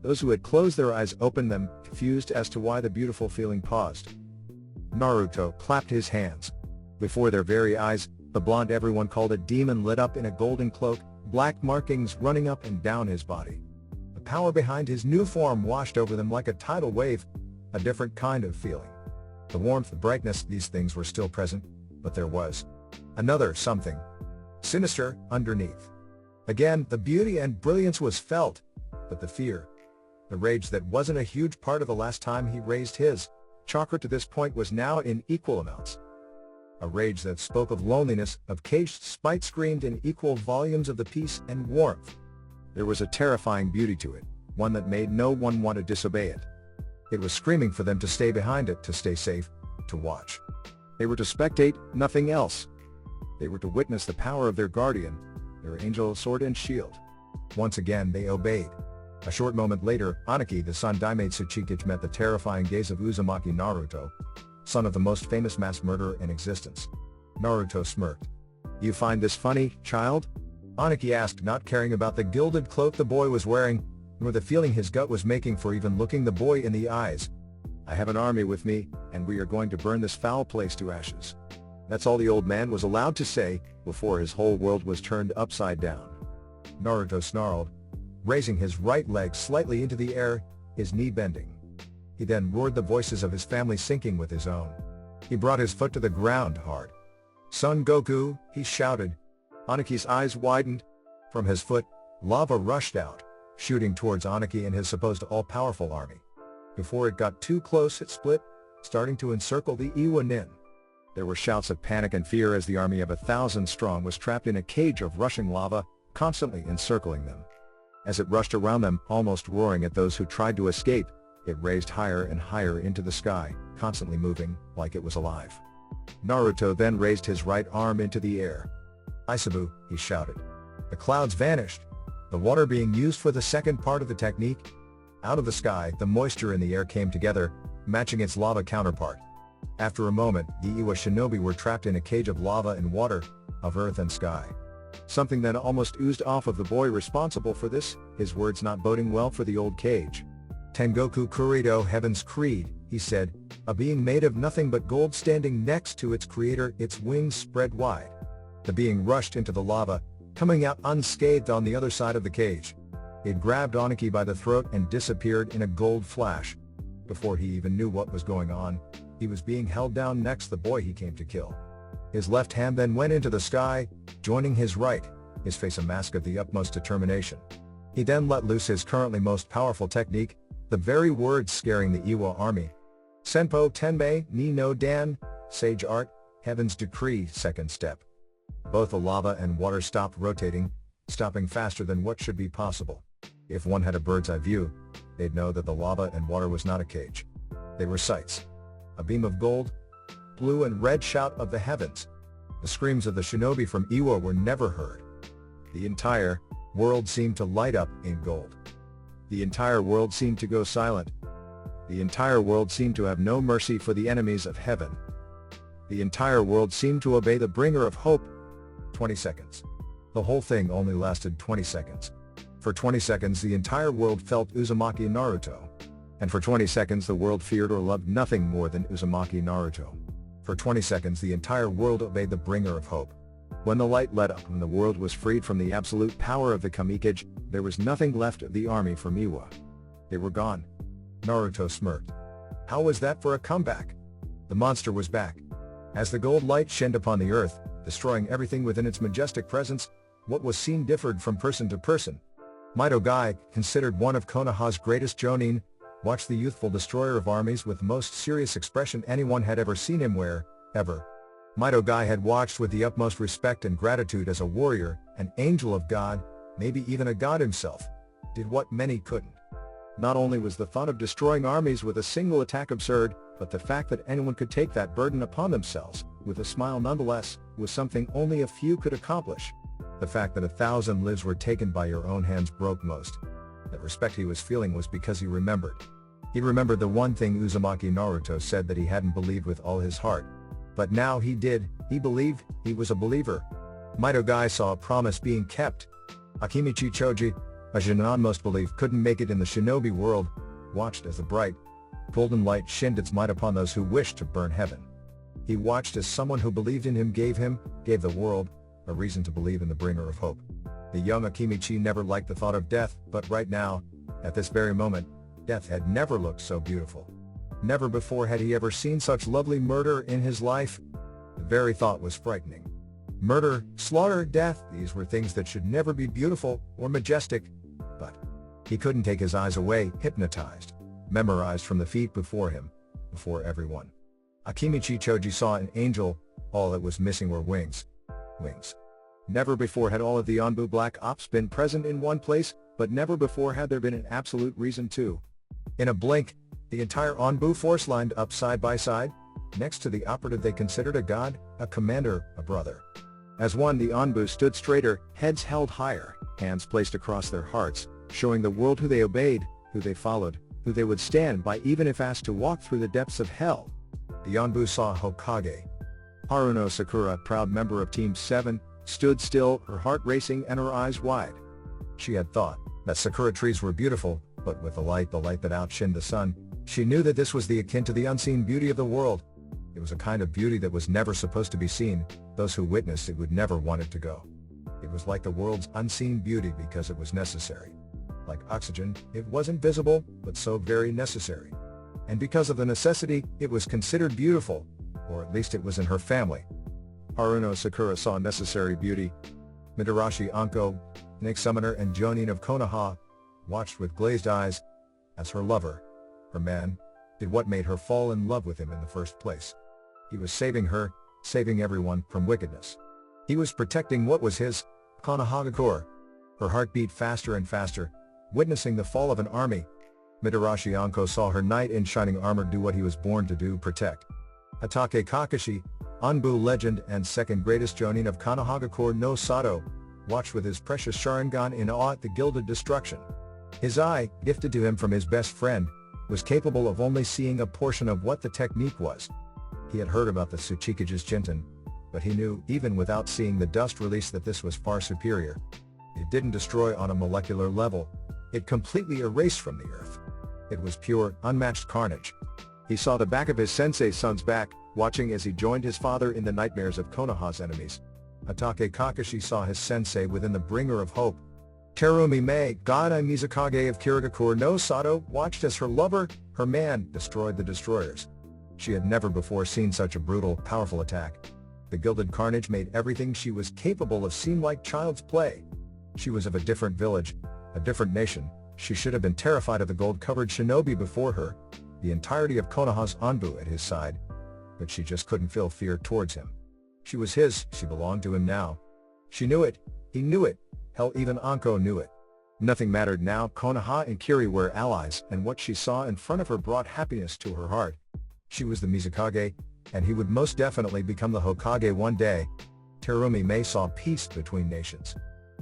Those who had closed their eyes opened them, confused as to why the beautiful feeling paused. Naruto clapped his hands. Before their very eyes, the blonde everyone called a demon lit up in a golden cloak, black markings running up and down his body. The power behind his new form washed over them like a tidal wave, a different kind of feeling. The warmth, the brightness, these things were still present, but there was another something sinister underneath. Again, the beauty and brilliance was felt, but the fear, the rage that wasn't a huge part of the last time he raised his chakra to this point was now in equal amounts. A rage that spoke of loneliness, of caged spite, screamed in equal volumes of the peace and warmth. There was a terrifying beauty to it, one that made no one want to disobey it. It was screaming for them to stay behind it, to stay safe, to watch. They were to spectate, nothing else. They were to witness the power of their guardian, their angel sword and shield. Once again they obeyed. A short moment later, Aniki the son Daimei Tsuchikage met the terrifying gaze of Uzumaki Naruto, son of the most famous mass murderer in existence. Naruto smirked. "You find this funny, child?" Aniki asked, not caring about the gilded cloak the boy was wearing, nor the feeling his gut was making for even looking the boy in the eyes. "I have an army with me, and we are going to burn this foul place to ashes." That's all the old man was allowed to say, before his whole world was turned upside down. Naruto snarled, raising his right leg slightly into the air, his knee bending. He then roared, the voices of his family syncing with his own. He brought his foot to the ground hard. "Son Goku," he shouted. Aniki's eyes widened. From his foot, lava rushed out, shooting towards Aniki and his supposed all-powerful army. Before it got too close, it split, starting to encircle the Iwa Nin. There were shouts of panic and fear as the army of 1,000 strong was trapped in a cage of rushing lava, constantly encircling them. As it rushed around them, almost roaring at those who tried to escape, it raised higher and higher into the sky, constantly moving, like it was alive. Naruto then raised his right arm into the air. "Isabu," he shouted. The clouds vanished, the water being used for the second part of the technique. Out of the sky, the moisture in the air came together, matching its lava counterpart. After a moment, the Iwa Shinobi were trapped in a cage of lava and water, of earth and sky. Something then almost oozed off of the boy responsible for this, his words not boding well for the old cage. "Tengoku Kurido, Heaven's Creed," he said, "a being made of nothing but gold standing next to its creator, its wings spread wide." The being rushed into the lava, coming out unscathed on the other side of the cage. It grabbed Aniki by the throat and disappeared in a gold flash. Before he even knew what was going on, he was being held down next to the boy he came to kill. His left hand then went into the sky, joining his right, his face a mask of the utmost determination. He then let loose his currently most powerful technique, the very words scaring the Iwa army. "Senpo Tenmei ni no Dan, Sage Art, Heaven's Decree, second step." Both the lava and water stopped rotating, stopping faster than what should be possible. If one had a bird's eye view, they'd know that the lava and water was not a cage. They were sights. A beam of gold, blue and red shout of the heavens. The screams of the shinobi from Iwa were never heard. The entire world seemed to light up in gold. The entire world seemed to go silent. The entire world seemed to have no mercy for the enemies of heaven. The entire world seemed to obey the bringer of hope. 20 seconds. The whole thing only lasted 20 seconds. For 20 seconds the entire world felt Uzumaki Naruto. And for 20 seconds the world feared or loved nothing more than Uzumaki Naruto. For 20 seconds the entire world obeyed the bringer of hope. When the light lit up and the world was freed from the absolute power of the Kamikage, there was nothing left of the army from Iwa. They were gone. Naruto smirked. How was that for a comeback? The monster was back. As the gold light shined upon the earth, destroying everything within its majestic presence, what was seen differed from person to person. Mido Gai, considered one of Konoha's greatest jonin, watched the youthful destroyer of armies with the most serious expression anyone had ever seen him wear, ever. Mido Gai had watched with the utmost respect and gratitude as a warrior, an angel of God, maybe even a god himself, did what many couldn't. Not only was the thought of destroying armies with a single attack absurd, but the fact that anyone could take that burden upon themselves, with a smile nonetheless, was something only a few could accomplish. The fact that 1,000 lives were taken by your own hands broke most. That respect he was feeling was because he remembered. He remembered the one thing Uzumaki Naruto said that he hadn't believed with all his heart. But now he did, he believed, he was a believer. Gai saw a promise being kept. Akimichi Choji, a Shinin most believed couldn't make it in the shinobi world, watched as the bright, golden light shined its might upon those who wished to burn heaven. He watched as someone who believed in him gave the world, a reason to believe in the bringer of hope. The young Akimichi never liked the thought of death, but right now, at this very moment, death had never looked so beautiful. Never before had he ever seen such lovely murder in his life. The very thought was frightening. Murder, slaughter, death, these were things that should never be beautiful or majestic. But he couldn't take his eyes away, hypnotized, memorized from the feet before him, before everyone. Akimichi Choji saw an angel, all that was missing were wings. Wings. Never before had all of the Anbu Black Ops been present in one place, but never before had there been an absolute reason to. In a blink, the entire Anbu force lined up side by side, next to the operative they considered a god, a commander, a brother. As one, the Anbu stood straighter, heads held higher, hands placed across their hearts, showing the world who they obeyed, who they followed, who they would stand by even if asked to walk through the depths of hell. The Anbu saw Hokage. Haruno Sakura, proud member of Team 7, stood still, her heart racing and her eyes wide. She had thought that Sakura trees were beautiful, but with the light that outshined the sun, she knew that this was the akin to the unseen beauty of the world. It was a kind of beauty that was never supposed to be seen, those who witnessed it would never want it to go. It was like the world's unseen beauty because it was necessary. Like oxygen, it wasn't visible, but so very necessary. And because of the necessity, it was considered beautiful, or at least it was in her family. Haruno Sakura saw necessary beauty. Mitarashi Anko, Nick Summoner and Jonin of Konoha, watched with glazed eyes, as her lover, her man, did what made her fall in love with him in the first place. He was saving her, saving everyone from wickedness. He was protecting what was his, Konoha. Her heart beat faster and faster, witnessing the fall of an army. Mitarashi Anko saw her knight in shining armor do what he was born to do, protect. Hatake Kakashi, Anbu legend and second greatest Jonin of Konoha no Sato, watched with his precious Sharingan in awe at the gilded destruction. His eye, gifted to him from his best friend, was capable of only seeing a portion of what the technique was. He had heard about the Tsuchikage's Jinten, but he knew, even without seeing the dust release, that this was far superior. It didn't destroy on a molecular level, it completely erased from the earth. It was pure, unmatched carnage. He saw the back of his sensei's son's back, watching as he joined his father in the nightmares of Konoha's enemies. Hatake Kakashi saw his sensei within the bringer of hope. Terumi Mei, God Mizukage of Kirigakure no Sato, watched as her lover, her man, destroyed the destroyers. She had never before seen such a brutal, powerful attack. The gilded carnage made everything she was capable of seem like child's play. She was of a different village, a different nation. She should have been terrified of the gold-covered shinobi before her, the entirety of Konoha's Anbu at his side, but she just couldn't feel fear towards him. She was his, she belonged to him now. She knew it, he knew it, hell, even Anko knew it. Nothing mattered now. Konoha and Kiri were allies, and what she saw in front of her brought happiness to her heart. She was the Mizukage, and he would most definitely become the Hokage one day. Terumi Mei saw peace between nations.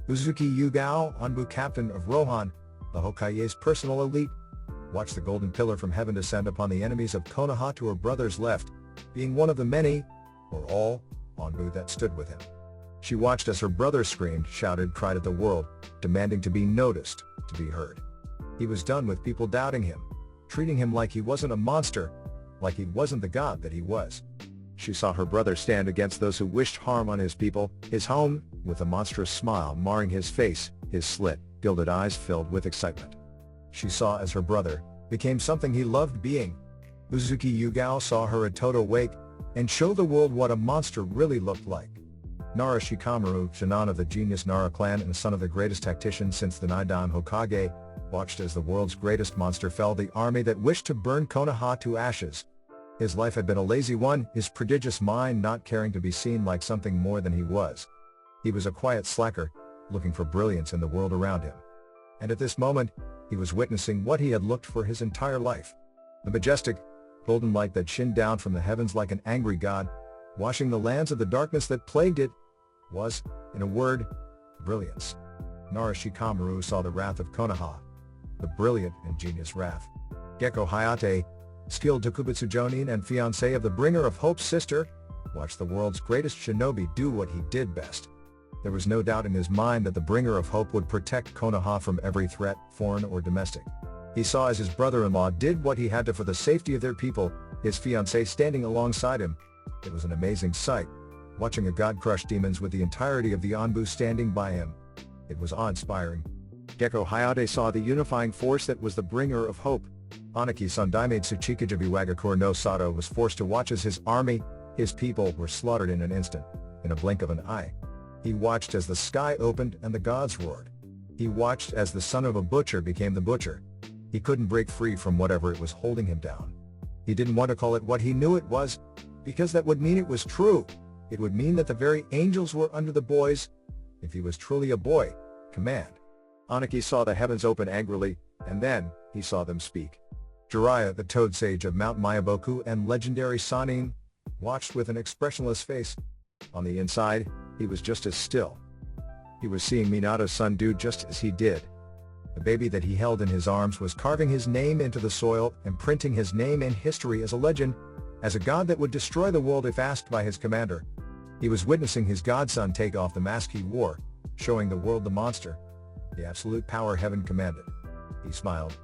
Uzuki Yugao, Anbu captain of Rohan, the Hokage's personal elite, watched the golden pillar from heaven descend upon the enemies of Konoha to her brother's left, being one of the many, or all, Anbu that stood with him. She watched as her brother screamed, shouted, cried at the world, demanding to be noticed, to be heard. He was done with people doubting him, treating him like he wasn't a monster, like he wasn't the god that he was. She saw her brother stand against those who wished harm on his people, his home, with a monstrous smile marring his face, his slit, gilded eyes filled with excitement. She saw as her brother became something he loved being. Uzuki Yugao saw her at total wake, and show the world what a monster really looked like. Nara Shikamaru, Shinin of the genius Nara clan and son of the greatest tactician since the Nidaime Hokage, watched as the world's greatest monster fell, the army that wished to burn Konoha to ashes. His life had been a lazy one, his prodigious mind not caring to be seen like something more than he was. He was a quiet slacker, looking for brilliance in the world around him. And at this moment, he was witnessing what he had looked for his entire life. The majestic, golden light that shined down from the heavens like an angry god, washing the lands of the darkness that plagued it, was, in a word, brilliance. Nara Shikamaru saw the wrath of Konoha, the brilliant and genius wrath. Gekko Hayate, skilled Takubutsu Jonin and fiancé of the Bringer of Hope's sister, watched the world's greatest shinobi do what he did best. There was no doubt in his mind that the Bringer of Hope would protect Konoha from every threat, foreign or domestic. He saw as his brother-in-law did what he had to for the safety of their people, his fiancé standing alongside him. It was an amazing sight, watching a god crush demons with the entirety of the Anbu standing by him. It was awe-inspiring. Gekko Hayate saw the unifying force that was the Bringer of Hope. Anaki-san Daimade Tsuchikage of Iwagakure no Sato was forced to watch as his army, his people, were slaughtered in an instant, in a blink of an eye. He watched as the sky opened and the gods roared. He watched as the son of a butcher became the butcher. He couldn't break free from whatever it was holding him down. He didn't want to call it what he knew it was, because that would mean it was true. It would mean that the very angels were under the boy's, if he was truly a boy, command. Anaki saw the heavens open angrily, and then, he saw them speak. Jiraiya, the Toad Sage of Mount Myaboku and legendary Sannin, watched with an expressionless face. On the inside, he was just as still. He was seeing Minato's son do just as he did. The baby that he held in his arms was carving his name into the soil and printing his name in history as a legend, as a god that would destroy the world if asked by his commander. He was witnessing his godson take off the mask he wore, showing the world the monster, the absolute power heaven commanded. He smiled.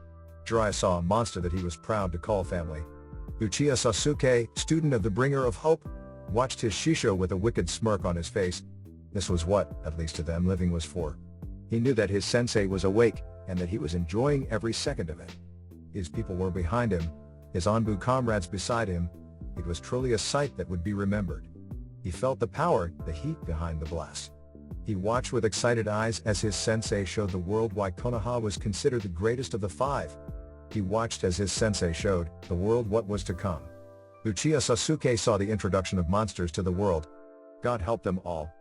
Jiraiya saw a monster that he was proud to call family. Uchiha Sasuke, student of the Bringer of Hope, watched his shisho with a wicked smirk on his face. This was what, at least to them, living was for. He knew that his sensei was awake, and that he was enjoying every second of it. His people were behind him, his Anbu comrades beside him. It was truly a sight that would be remembered. He felt the power, the heat behind the blast. He watched with excited eyes as his sensei showed the world why Konoha was considered the greatest of the five. He watched as his sensei showed the world what was to come. Uchiha Sasuke saw the introduction of monsters to the world. God help them all.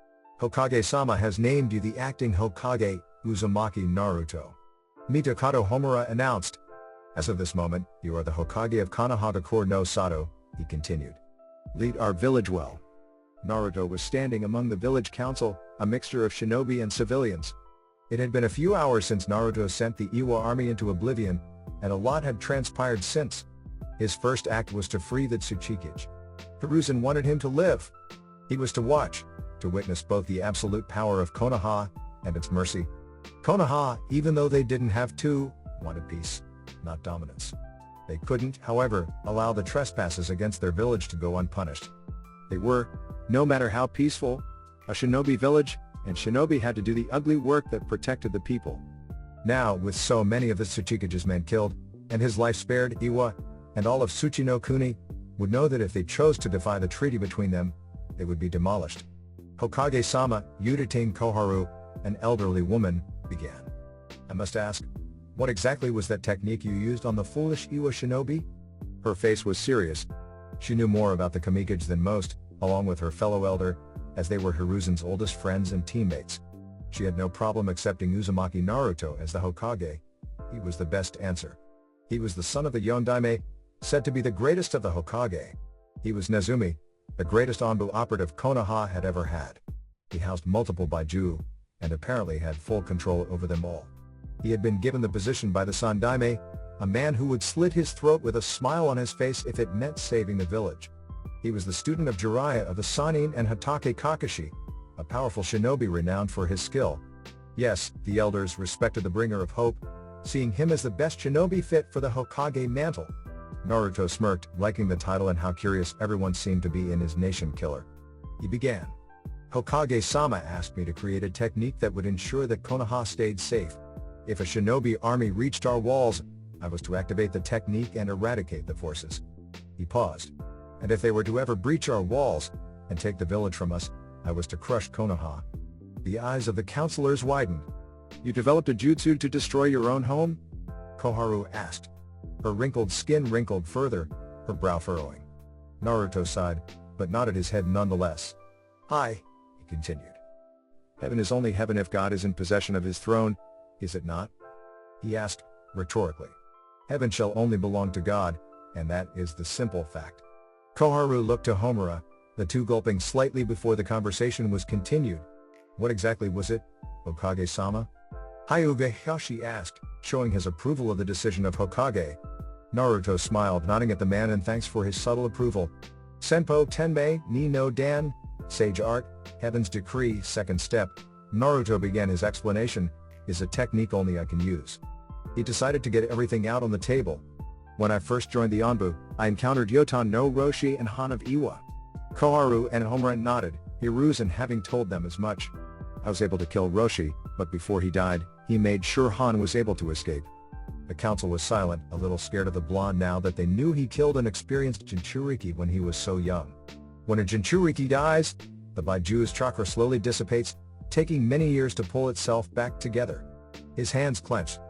Hokage-sama has named you the acting Hokage, Uzumaki Naruto. Mitakato Homura announced. As of this moment, you are the Hokage of Konoha no Sato, he continued. Lead our village well. Naruto was standing among the village council, a mixture of shinobi and civilians. It had been a few hours since Naruto sent the Iwa army into oblivion, and a lot had transpired since. His first act was to free the Tsuchikage. Hiruzen wanted him to live. He was to watch, to witness both the absolute power of Konoha, and its mercy. Konoha, even though they didn't have to, wanted peace, not dominance. They couldn't, however, allow the trespasses against their village to go unpunished. They were, no matter how peaceful, a shinobi village, and shinobi had to do the ugly work that protected the people. Now, with so many of the Tsuchikage's men killed, and his life spared, Iwa, and all of Tsuchi-no-Kuni, would know that if they chose to defy the treaty between them, they would be demolished. Hokage-sama, Udatain Koharu, an elderly woman, began. I must ask, what exactly was that technique you used on the foolish Iwa shinobi? Her face was serious. She knew more about the Kamikage than most, along with her fellow elder, as they were Hiruzen's oldest friends and teammates. She had no problem accepting Uzumaki Naruto as the Hokage. He was the best answer. He was the son of the Yondaime, said to be the greatest of the Hokage. He was Nezumi, the greatest Anbu operative Konoha had ever had. He housed multiple Baiju, and apparently had full control over them all. He had been given the position by the Sandaime, a man who would slit his throat with a smile on his face if it meant saving the village. He was the student of Jiraiya of the Sannin and Hatake Kakashi, a powerful shinobi renowned for his skill. Yes, the elders respected the Bringer of Hope, seeing him as the best shinobi fit for the Hokage mantle. Naruto smirked, liking the title and how curious everyone seemed to be in his nation killer. He began. Hokage-sama asked me to create a technique that would ensure that Konoha stayed safe. If a shinobi army reached our walls, I was to activate the technique and eradicate the forces. He paused. And if they were to ever breach our walls, and take the village from us, I was to crush Konoha. The eyes of the counselors widened. You developed a jutsu to destroy your own home? Koharu asked. Her wrinkled skin wrinkled further, her brow furrowing. Naruto sighed, but nodded his head nonetheless. Hi, he continued. Heaven is only heaven if God is in possession of his throne, is it not? He asked, rhetorically. Heaven shall only belong to God, and that is the simple fact. Koharu looked to Homura, the two gulping slightly before the conversation was continued. What exactly was it, Hokage-sama? Hyuga Hayashi asked, showing his approval of the decision of Hokage. Naruto smiled, nodding at the man in thanks for his subtle approval. Senpo Tenmei ni no Dan, Sage Art, Heaven's Decree, second step. Naruto began his explanation, is a technique only I can use. He decided to get everything out on the table. When I first joined the Anbu, I encountered Yotan no Roshi and Han of Iwa. Koharu and Homeran nodded, Hiruzen having told them as much. I was able to kill Roshi, but before he died, he made sure Han was able to escape. The council was silent, a little scared of the blonde now that they knew he killed an experienced Jinchuriki when he was so young. When a Jinchuriki dies, the Baiju's chakra slowly dissipates, taking many years to pull itself back together. His hands clenched.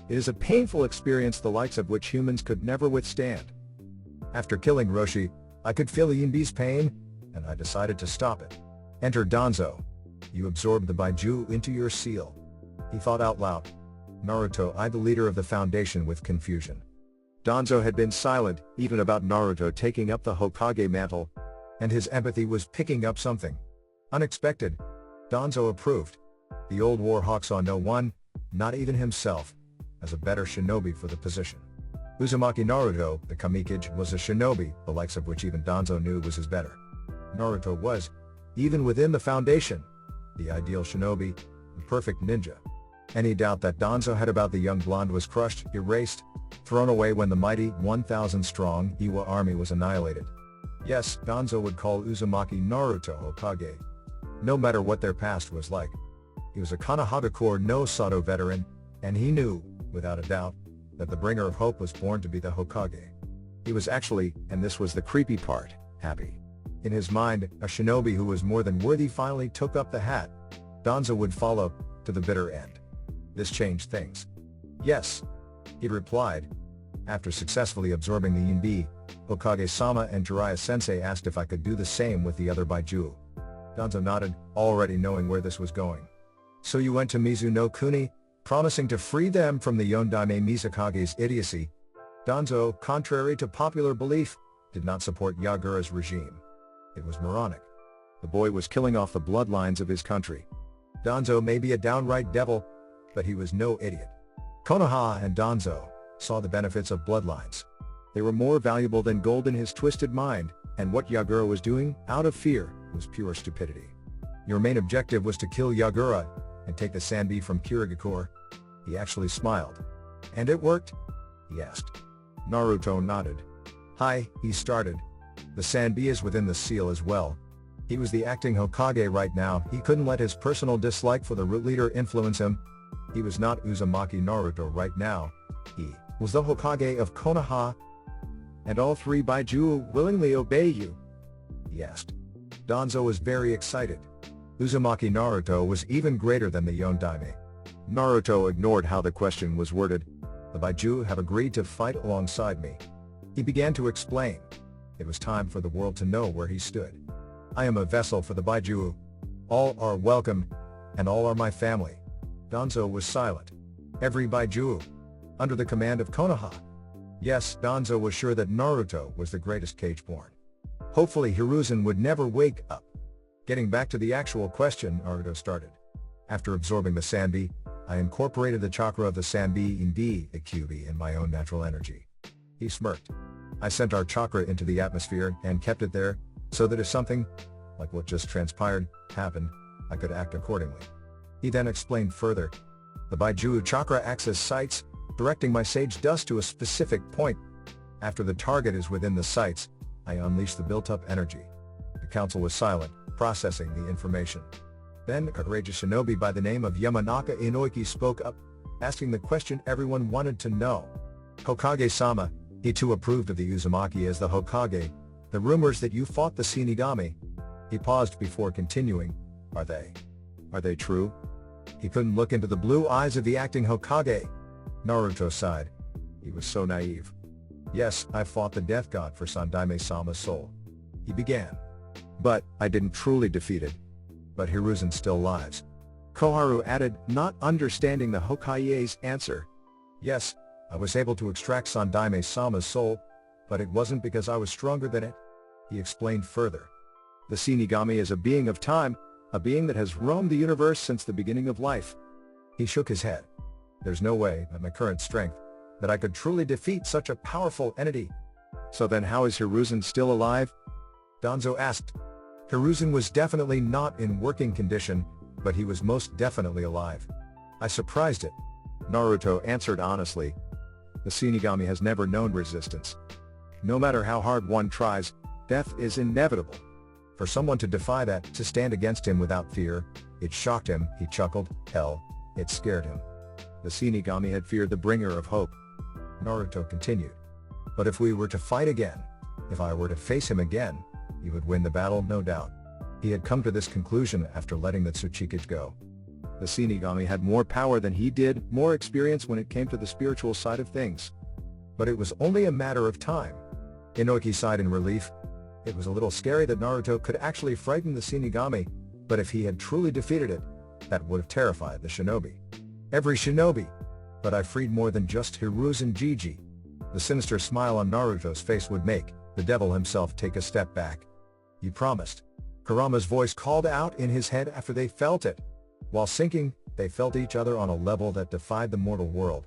It is a painful experience the likes of which humans could never withstand. After killing Roshi, I could feel Yinbi's pain, and I decided to stop it. Enter Danzo. You absorbed the Baiju into your seal. He thought out loud. Naruto eyed the leader of the foundation with confusion. Danzo had been silent, even about Naruto taking up the Hokage mantle, and his empathy was picking up something unexpected. Danzo approved. The old war hawk saw no one, not even himself, as a better shinobi for the position. Uzumaki Naruto, the Kamikage, was a shinobi, the likes of which even Danzo knew was his better. Naruto was, even within the foundation, the ideal shinobi, the perfect ninja. Any doubt that Danzo had about the young blonde was crushed, erased, thrown away when the mighty 1,000-strong Iwa army was annihilated. Yes, Danzo would call Uzumaki Naruto Hokage, no matter what their past was like. He was a Konoha Corps no Sato veteran, and he knew, without a doubt, that the bringer of hope was born to be the Hokage. He was actually, and this was the creepy part, happy. In his mind, a shinobi who was more than worthy finally took up the hat. Danzo would follow, to the bitter end. This changed things. Yes, he replied. After successfully absorbing the Yinbi, Hokage-sama and Jiraiya-sensei asked if I could do the same with the other Baiju. Danzo nodded, already knowing where this was going. So you went to Mizuno Kuni, promising to free them from the Yondaime Mizukage's idiocy. Danzo, contrary to popular belief, did not support Yagura's regime. It was moronic. The boy was killing off the bloodlines of his country. Danzo may be a downright devil, but he was no idiot. Konoha and Danzo saw the benefits of bloodlines. They were more valuable than gold in his twisted mind, and what Yagura was doing, out of fear, was pure stupidity. Your main objective was to kill Yagura, and take the Sanbi from Kirigakure. He actually smiled. And it worked? He asked. Naruto nodded. Hi, he started. The Sanbi is within the seal as well. He was the acting Hokage right now, he couldn't let his personal dislike for the root leader influence him. He was not Uzumaki Naruto right now. He was the Hokage of Konoha. And all three Baiju willingly obey you? He asked. Danzo was very excited. Uzumaki Naruto was even greater than the Yondaime. Naruto ignored how the question was worded. The Baiju have agreed to fight alongside me. He began to explain. It was time for the world to know where he stood. I am a vessel for the Baiju. All are welcome, and all are my family. Danzo was silent. Every Baiju. Under the command of Konoha. Yes, Danzo was sure that Naruto was the greatest Kage-born. Hopefully Hiruzen would never wake up. Getting back to the actual question, Naruto started. After absorbing the Sanbi, I incorporated the chakra of the Sanbi in the Kyubi in my own natural energy. He smirked. I sent our chakra into the atmosphere and kept it there, so that if something, like what just transpired, happened, I could act accordingly. He then explained further. The Baiju chakra acts as sights, directing my sage dust to a specific point. After the target is within the sights, I unleash the built-up energy. The council was silent, processing the information. Then a courageous shinobi by the name of Yamanaka Inoiki spoke up, asking the question everyone wanted to know. Hokage-sama, he too approved of the Uzumaki as the Hokage. The rumors that you fought the Shinigami. He paused before continuing. Are they true? He couldn't look into the blue eyes of the acting Hokage. Naruto sighed. He was so naive. Yes, I fought the Death God for Sandaime-sama's soul. He began. But, I didn't truly defeat it. But Hiruzen still lives. Koharu added, not understanding the Hokage's answer. Yes, I was able to extract Sandaime-sama's soul, but it wasn't because I was stronger than it. He explained further. The Shinigami is a being of time, a being that has roamed the universe since the beginning of life. He shook his head. There's no way, at my current strength, that I could truly defeat such a powerful entity. So then how is Hiruzen still alive? Danzo asked. Hiruzen was definitely not in working condition, but he was most definitely alive. I surprised it. Naruto answered honestly. The Shinigami has never known resistance. No matter how hard one tries, death is inevitable. For someone to defy that, to stand against him without fear, it shocked him, he chuckled. Hell, it scared him. The Shinigami had feared the bringer of hope. Naruto continued. But if we were to fight again, if I were to face him again, he would win the battle, no doubt. He had come to this conclusion after letting the Tsuchikage go. The Shinigami had more power than he did, more experience when it came to the spiritual side of things. But it was only a matter of time. Inoki sighed in relief. It was a little scary that Naruto could actually frighten the Shinigami, but if he had truly defeated it, that would have terrified the shinobi. Every shinobi! But I freed more than just Hiruzen Jiji. The sinister smile on Naruto's face would make the devil himself take a step back. You promised. Kurama's voice called out in his head after they felt it. While sinking, they felt each other on a level that defied the mortal world.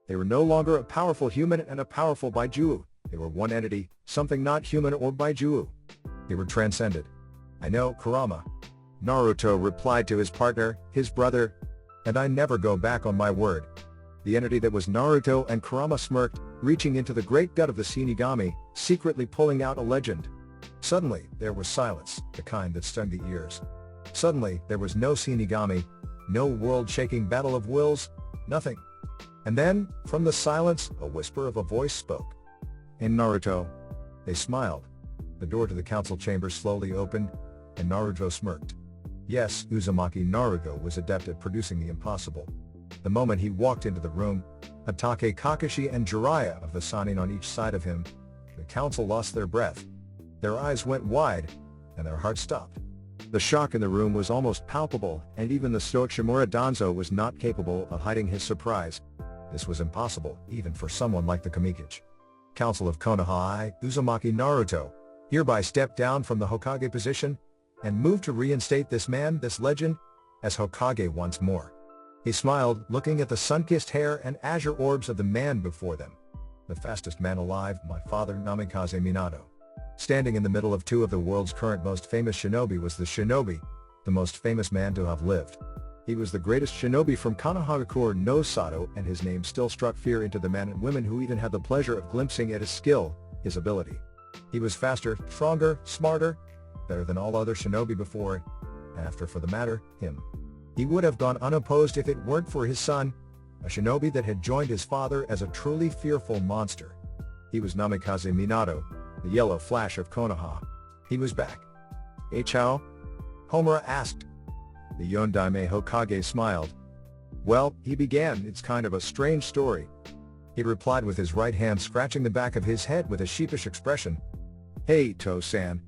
They were no longer a powerful human and a powerful Baijuu. They were one entity, something not human or Baijuu. They were transcended. I know, Kurama. Naruto replied to his partner, his brother. And I never go back on my word. The entity that was Naruto and Kurama smirked, reaching into the great gut of the Shinigami, secretly pulling out a legend. Suddenly, there was silence, the kind that stung the ears. Suddenly, there was no Shinigami, no world-shaking battle of wills, nothing. And then, from the silence, a whisper of a voice spoke. In Naruto. They smiled. The door to the council chamber slowly opened, and Naruto smirked. Yes, Uzumaki Naruto was adept at producing the impossible. The moment he walked into the room, Hatake Kakashi and Jiraiya of the Sannin on each side of him, the council lost their breath. Their eyes went wide, and their hearts stopped. The shock in the room was almost palpable, and even the stoic Shimura Danzo was not capable of hiding his surprise. This was impossible, even for someone like the Kamikage. Council of Konoha, I, Uzumaki Naruto, hereby step down from the Hokage position, and move to reinstate this man, this legend, as Hokage once more. He smiled, looking at the sun-kissed hair and azure orbs of the man before them. The fastest man alive, my father Namikaze Minato. Standing in the middle of two of the world's current most famous shinobi was the shinobi, the most famous man to have lived. He was the greatest shinobi from Konohagakure no Sato, and his name still struck fear into the men and women who even had the pleasure of glimpsing at his skill, his ability. He was faster, stronger, smarter, better than all other shinobi before, and after for the matter, him. He would have gone unopposed if it weren't for his son, a shinobi that had joined his father as a truly fearful monster. He was Namikaze Minato, the yellow flash of Konoha. He was back. How? Homura asked. The Yondaime Hokage smiled. Well, he began, it's kind of a strange story. He replied with his right hand scratching the back of his head with a sheepish expression. Hey, To-san.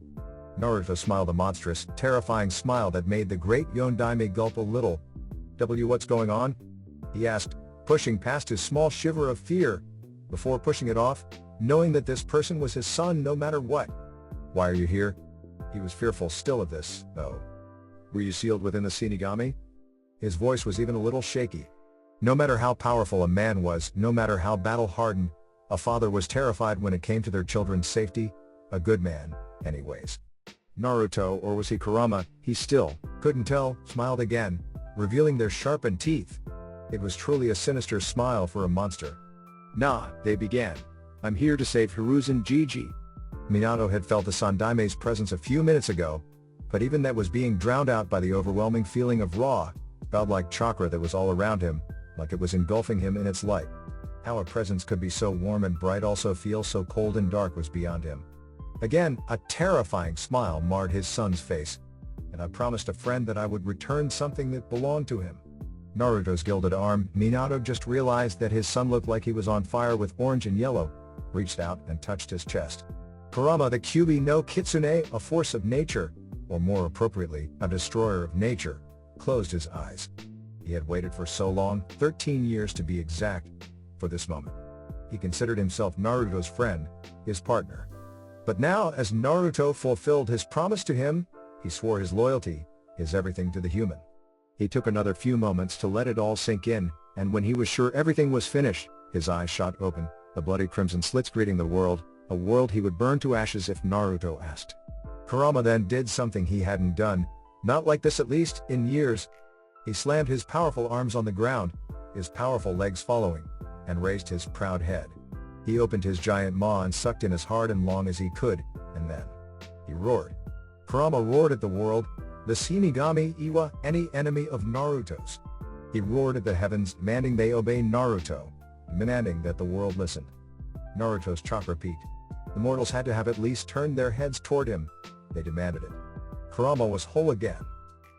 Naruto smiled a monstrous, terrifying smile that made the great Yondaime gulp a little. What's going on? He asked, pushing past his small shiver of fear, before pushing it off, knowing that this person was his son no matter what. Why are you here? He was fearful still of this, though. Were you sealed within the Shinigami? His voice was even a little shaky. No matter how powerful a man was, no matter how battle-hardened, a father was terrified when it came to their children's safety, a good man, anyways. Naruto, or was he Kurama, he still couldn't tell, smiled again, revealing their sharpened teeth. It was truly a sinister smile for a monster. Nah, they began. I'm here to save Hiruzen Jiji. Minato had felt the Sandaime's presence a few minutes ago, but even that was being drowned out by the overwhelming feeling of raw, godlike chakra that was all around him, like it was engulfing him in its light. How a presence could be so warm and bright also feel so cold and dark was beyond him. Again, a terrifying smile marred his son's face. And I promised a friend that I would return something that belonged to him. Naruto's gilded arm, Minato just realized that his son looked like he was on fire with orange and yellow, reached out and touched his chest. Kurama the Kyuubi no Kitsune, a force of nature, or more appropriately, a destroyer of nature, closed his eyes. He had waited for so long, 13 years to be exact, for this moment. He considered himself Naruto's friend, his partner. But now, as Naruto fulfilled his promise to him, he swore his loyalty, his everything to the human. He took another few moments to let it all sink in, and when he was sure everything was finished, His eyes shot open, the bloody crimson slits greeting the world, a world he would burn to ashes if Naruto asked. Kurama then did something he hadn't done, not like this at least, in years. He slammed his powerful arms on the ground, his powerful legs following, and raised his proud head. He opened his giant maw and sucked in as hard and long as he could, and then he roared. Kurama roared at the world, the Shinigami Iwa, any enemy of Naruto's. He roared at the heavens, demanding they obey Naruto, demanding that the world listened. Naruto's chakra peaked. The mortals had to have at least turned their heads toward him. They demanded it. Kurama was whole again.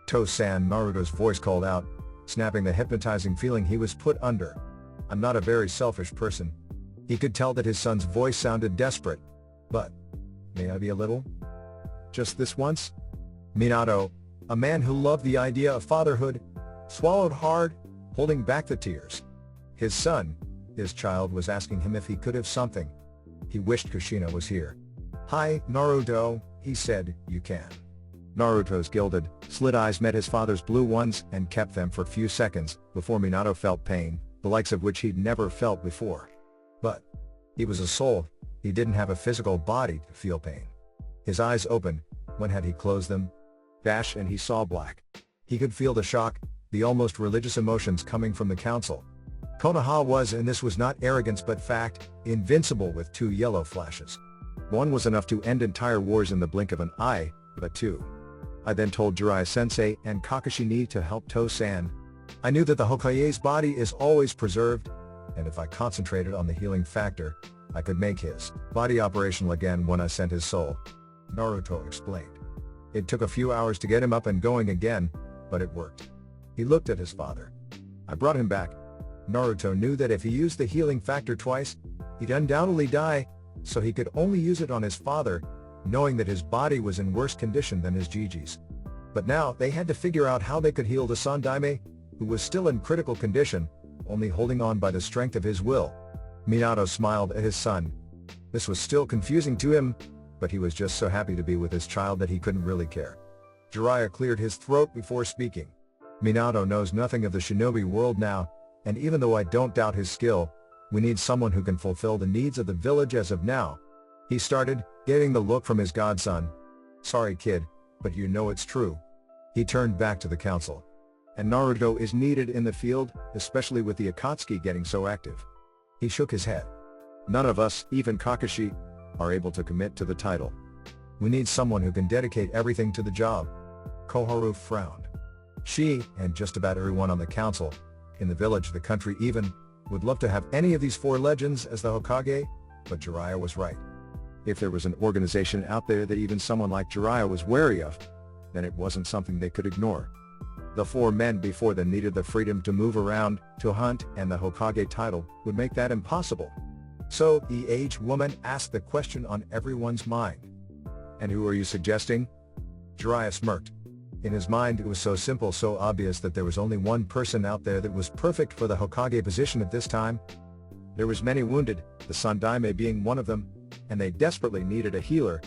To-san, Naruto's voice called out, snapping the hypnotizing feeling he was put under. I'm not a very selfish person. He could tell that his son's voice sounded desperate. But, may I be a little? Just this once? Minato, a man who loved the idea of fatherhood, swallowed hard, holding back the tears. His son, his child, was asking him if he could have something. He wished Kushina was here. Hi, Naruto, he said, you can. Naruto's gilded, slit eyes met his father's blue ones and kept them for a few seconds before Minato felt pain, the likes of which he'd never felt before. But he was a soul, he didn't have a physical body to feel pain. His eyes opened, when had he closed them? Dash, and he saw black. He could feel the shock, the almost religious emotions coming from the council. Konoha was, and this was not arrogance but fact, invincible with 2 yellow flashes. One was enough to end entire wars in the blink of an eye, but 2. I then told Jiraiya-sensei and Kakashi need to help To-san. I knew that the Hokage's body is always preserved, and if I concentrated on the healing factor, I could make his body operational again when I sent his soul. Naruto explained. It took a few hours to get him up and going again, but it worked. He looked at his father. I brought him back. Naruto knew that if he used the healing factor twice, he'd undoubtedly die, so he could only use it on his father, knowing that his body was in worse condition than his Gigi's. But now, they had to figure out how they could heal the Sandaime, who was still in critical condition, only holding on by the strength of his will. Minato smiled at his son. This was still confusing to him, but he was just so happy to be with his child that he couldn't really care. Jiraiya cleared his throat before speaking. Minato knows nothing of the shinobi world now, and even though I don't doubt his skill, we need someone who can fulfill the needs of the village as of now. He started, getting the look from his godson. Sorry kid, but you know it's true. He turned back to the council. And Naruto is needed in the field, especially with the Akatsuki getting so active. He shook his head. None of us, even Kakashi, are able to commit to the title. We need someone who can dedicate everything to the job. Koharu frowned. She, and just about everyone on the council, in the village, the country even, would love to have any of these 4 legends as the Hokage, but Jiraiya was right. If there was an organization out there that even someone like Jiraiya was wary of, then it wasn't something they could ignore. The 4 men before them needed the freedom to move around, to hunt, and the Hokage title would make that impossible. So, the aged woman asked the question on everyone's mind. And who are you suggesting? Jiraiya smirked. In his mind it was so simple, so obvious that there was only one person out there that was perfect for the Hokage position at this time. There was many wounded, the Sandaime being one of them, and they desperately needed a healer.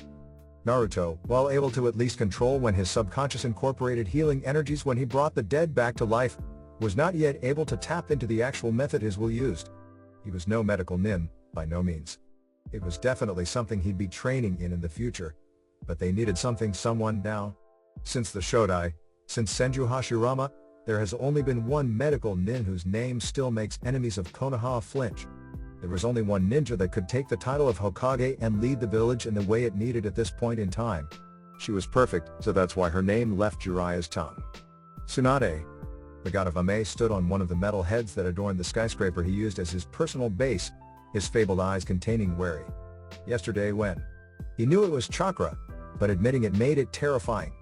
Naruto, while able to at least control when his subconscious incorporated healing energies when he brought the dead back to life, was not yet able to tap into the actual method his will used. He was no medical nin, by no means. It was definitely something he'd be training in the future, but they needed someone now. Since the Shodai, since Senju Hashirama, there has only been one medical nin whose name still makes enemies of Konoha flinch. There was only one ninja that could take the title of Hokage and lead the village in the way it needed at this point in time. She was perfect, so that's why her name left Jiraiya's tongue. Tsunade, the god of Ame, stood on one of the metal heads that adorned the skyscraper he used as his personal base, his fabled eyes containing worry. Yesterday when he knew it was chakra, but admitting it made it terrifying.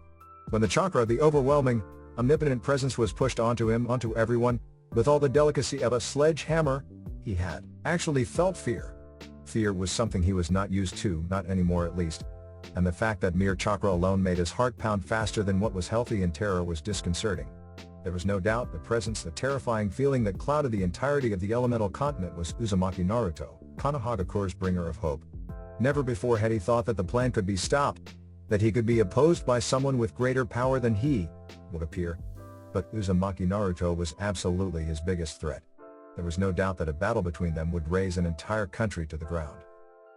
When the chakra, the overwhelming, omnipotent presence was pushed onto him, onto everyone, with all the delicacy of a sledgehammer, he had actually felt fear. Fear was something he was not used to, not anymore at least, and the fact that mere chakra alone made his heart pound faster than what was healthy in terror was disconcerting. There was no doubt the presence, the terrifying feeling that clouded the entirety of the elemental continent was Uzumaki Naruto, Konohagakure's bringer of hope. Never before had he thought that the plan could be stopped, that he could be opposed by someone with greater power than he would appear. But Uzumaki Naruto was absolutely his biggest threat. There was no doubt that a battle between them would raze an entire country to the ground.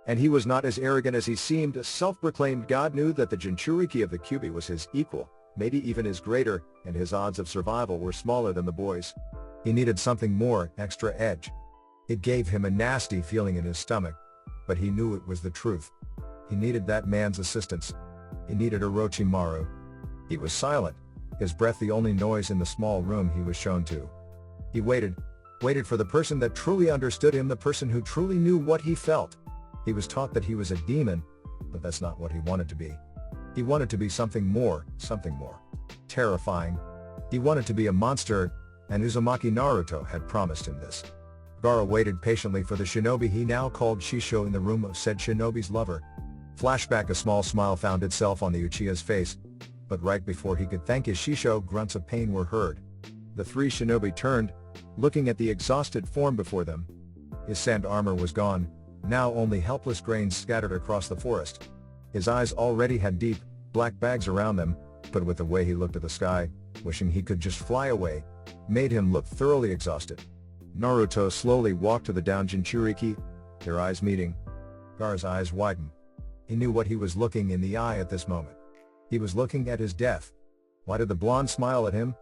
And he was not as arrogant as he seemed. A self-proclaimed god knew that the Jinchuriki of the Kyuubi was his equal, maybe even his greater, and his odds of survival were smaller than the boys. He needed something more, extra edge. It gave him a nasty feeling in his stomach, but he knew it was the truth. He needed that man's assistance. He needed Orochimaru. He was silent, his breath the only noise in the small room he was shown to. He waited for the person that truly understood him, the person who truly knew what he felt. He was taught that he was a demon, but that's not what he wanted to be. He wanted to be something more terrifying. He wanted to be a monster, and Uzumaki Naruto had promised him this. Gaara waited patiently for the shinobi he now called Shisho in the room of said shinobi's lover. Flashback: a small smile found itself on the Uchiha's face, but right before he could thank his Shisho, grunts of pain were heard. The three shinobi turned, looking at the exhausted form before them. His sand armor was gone, now only helpless grains scattered across the forest. His eyes already had deep, black bags around them, but with the way he looked at the sky, wishing he could just fly away, made him look thoroughly exhausted. Naruto slowly walked to the down Jinchuriki, their eyes meeting. Gaara's eyes widened. He knew what he was looking in the eye at this moment. He was looking at his death. Why did the blonde smile at him?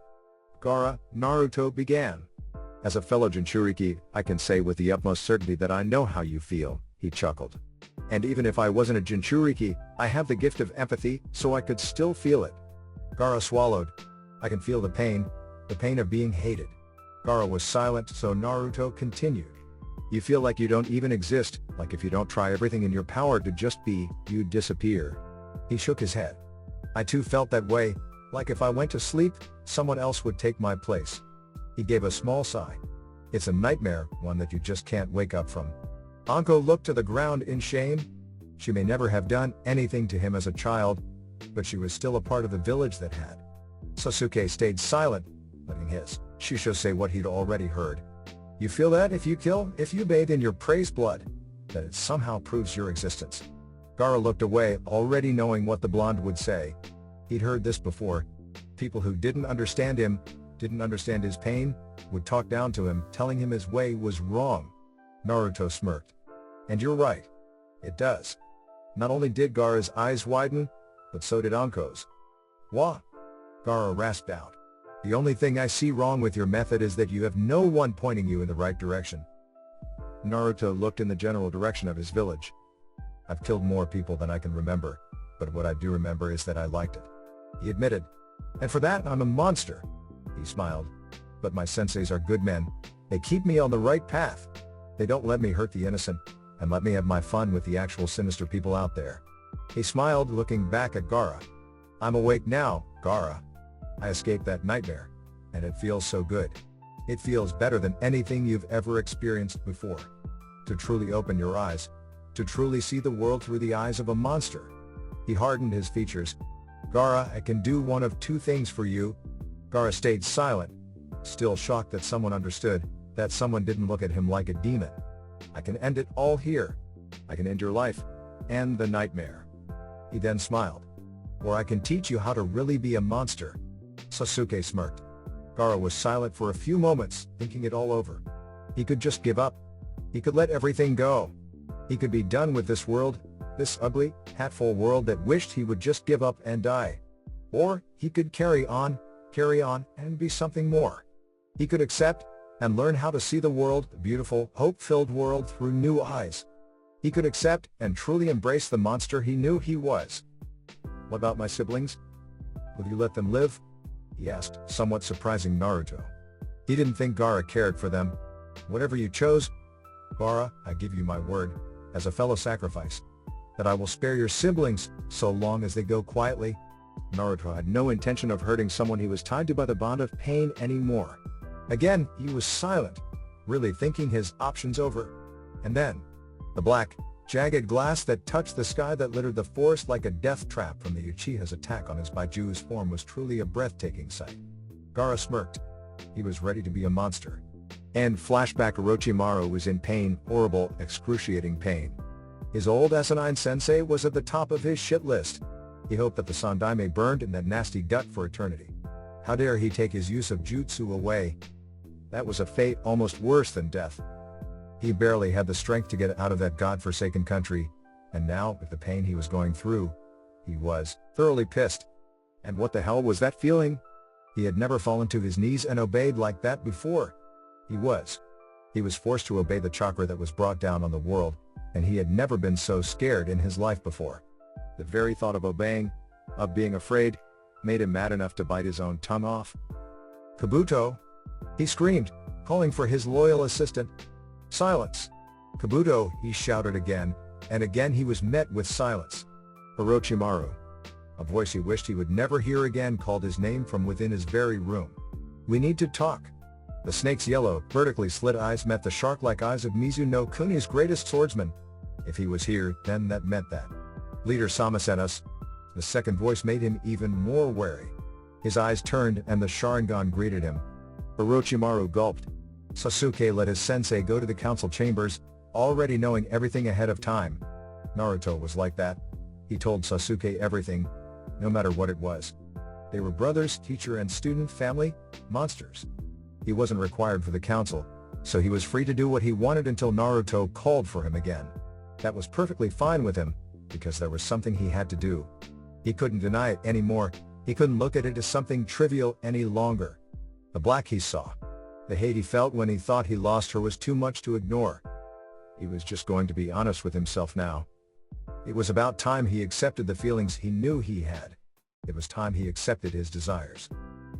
Gaara, Naruto began. As a fellow Jinchuriki, I can say with the utmost certainty that I know how you feel, he chuckled. And even if I wasn't a Jinchuriki, I have the gift of empathy, so I could still feel it. Gaara swallowed. I can feel the pain of being hated. Gaara was silent, so Naruto continued. You feel like you don't even exist, like if you don't try everything in your power to just be, you'd disappear. He shook his head. I too felt that way, like if I went to sleep, someone else would take my place. He gave a small sigh. It's a nightmare, one that you just can't wake up from. Anko looked to the ground in shame. She may never have done anything to him as a child, but she was still a part of the village that had. Sasuke stayed silent, letting his Shisho say what he'd already heard. You feel that if you kill, if you bathe in your prey's blood, that it somehow proves your existence. Gaara looked away, already knowing what the blonde would say. He'd heard this before. People who didn't understand him, didn't understand his pain, would talk down to him, telling him his way was wrong. Naruto smirked. And you're right. It does. Not only did Gaara's eyes widen, but so did Anko's. What? Gaara rasped out. The only thing I see wrong with your method is that you have no one pointing you in the right direction. Naruto looked in the general direction of his village. I've killed more people than I can remember, but what I do remember is that I liked it. He admitted. And for that I'm a monster. He smiled. But my senseis are good men. They keep me on the right path. They don't let me hurt the innocent, and let me have my fun with the actual sinister people out there. He smiled, looking back at Gaara. I'm awake now, Gaara. I escaped that nightmare, and it feels so good. It feels better than anything you've ever experienced before. To truly open your eyes, to truly see the world through the eyes of a monster. He hardened his features. Gaara, I can do one of two things for you. Gaara stayed silent, still shocked that someone understood, that someone didn't look at him like a demon. I can end it all here. I can end your life, and the nightmare. He then smiled. Or I can teach you how to really be a monster. Sasuke smirked. Gaara was silent for a few moments, thinking it all over. He could just give up. He could let everything go. He could be done with this world, this ugly, hateful world that wished he would just give up and die. Or, he could carry on, and be something more. He could accept, and learn how to see the world, the beautiful, hope-filled world, through new eyes. He could accept, and truly embrace the monster he knew he was. What about my siblings? Will you let them live? He asked, somewhat surprising Naruto. He didn't think Gaara cared for them. Whatever you chose, Gaara, I give you my word, as a fellow sacrifice, that I will spare your siblings, so long as they go quietly. Naruto had no intention of hurting someone he was tied to by the bond of pain anymore. Again, he was silent, really thinking his options over. And then, the black, jagged glass that touched the sky that littered the forest like a death trap from the Uchiha's attack on his Baiju's form was truly a breathtaking sight. Gaara smirked. He was ready to be a monster. And flashback: Orochimaru was in pain, horrible, excruciating pain. His old Asinine sensei was at the top of his shit list. He hoped that the Sandaime burned in that nasty gut for eternity. How dare he take his use of jutsu away? That was a fate almost worse than death. He barely had the strength to get out of that godforsaken country, and now, with the pain he was going through, he was thoroughly pissed. And what the hell was that feeling? He had never fallen to his knees and obeyed like that before. He was forced to obey the chakra that was brought down on the world, and he had never been so scared in his life before. The very thought of obeying, of being afraid, made him mad enough to bite his own tongue off. "Kabuto!" he screamed, calling for his loyal assistant. "Silence! Kabuto!" he shouted again, and again he was met with silence. Orochimaru. A voice he wished he would never hear again called his name from within his very room. "We need to talk." The snake's yellow, vertically slit eyes met the shark-like eyes of Mizuno Kuni's greatest swordsman. If he was here, then that meant that. "Leader Sama sent us." The second voice made him even more wary. His eyes turned and the Sharingan greeted him. Orochimaru gulped. Sasuke let his sensei go to the council chambers, already knowing everything ahead of time. Naruto was like that. He told Sasuke everything, no matter what it was. They were brothers, teacher and student, family, monsters. He wasn't required for the council, so he was free to do what he wanted until Naruto called for him again. That was perfectly fine with him, because there was something he had to do. He couldn't deny it anymore, he couldn't look at it as something trivial any longer. The black he saw, the hate he felt when he thought he lost her was too much to ignore. He was just going to be honest with himself now. It was about time he accepted the feelings he knew he had. It was time he accepted his desires.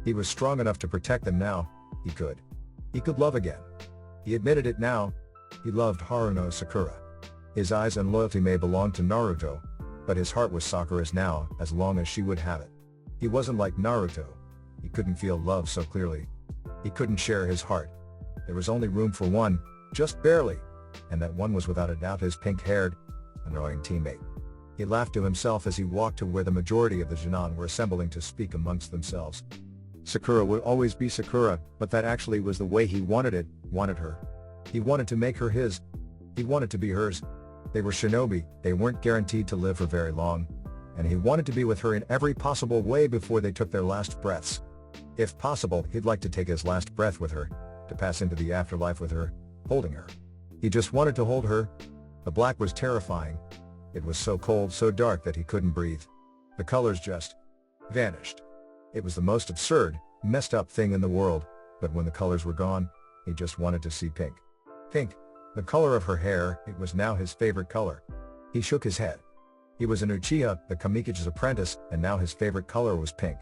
He was strong enough to protect them now. He could. He could love again. He admitted it now. He loved Haruno Sakura. His eyes and loyalty may belong to Naruto, but his heart was Sakura's now, as long as she would have it. He wasn't like Naruto. He couldn't feel love so clearly. He couldn't share his heart. There was only room for one, just barely, and that one was without a doubt his pink-haired, annoying teammate. He laughed to himself as he walked to where the majority of the Junon were assembling to speak amongst themselves. Sakura would always be Sakura, but that actually was the way he wanted it, wanted her. He wanted to make her his. He wanted to be hers. They were shinobi, they weren't guaranteed to live for very long, and he wanted to be with her in every possible way before they took their last breaths. If possible, he'd like to take his last breath with her, to pass into the afterlife with her, holding her. He just wanted to hold her. The black was terrifying. It was so cold, so dark that he couldn't breathe. The colors just vanished. It was the most absurd, messed up thing in the world, but when the colors were gone, he just wanted to see pink. Pink. The color of her hair, it was now his favorite color. He shook his head. He was an Uchiha, the Kamikaze's apprentice, and now his favorite color was pink.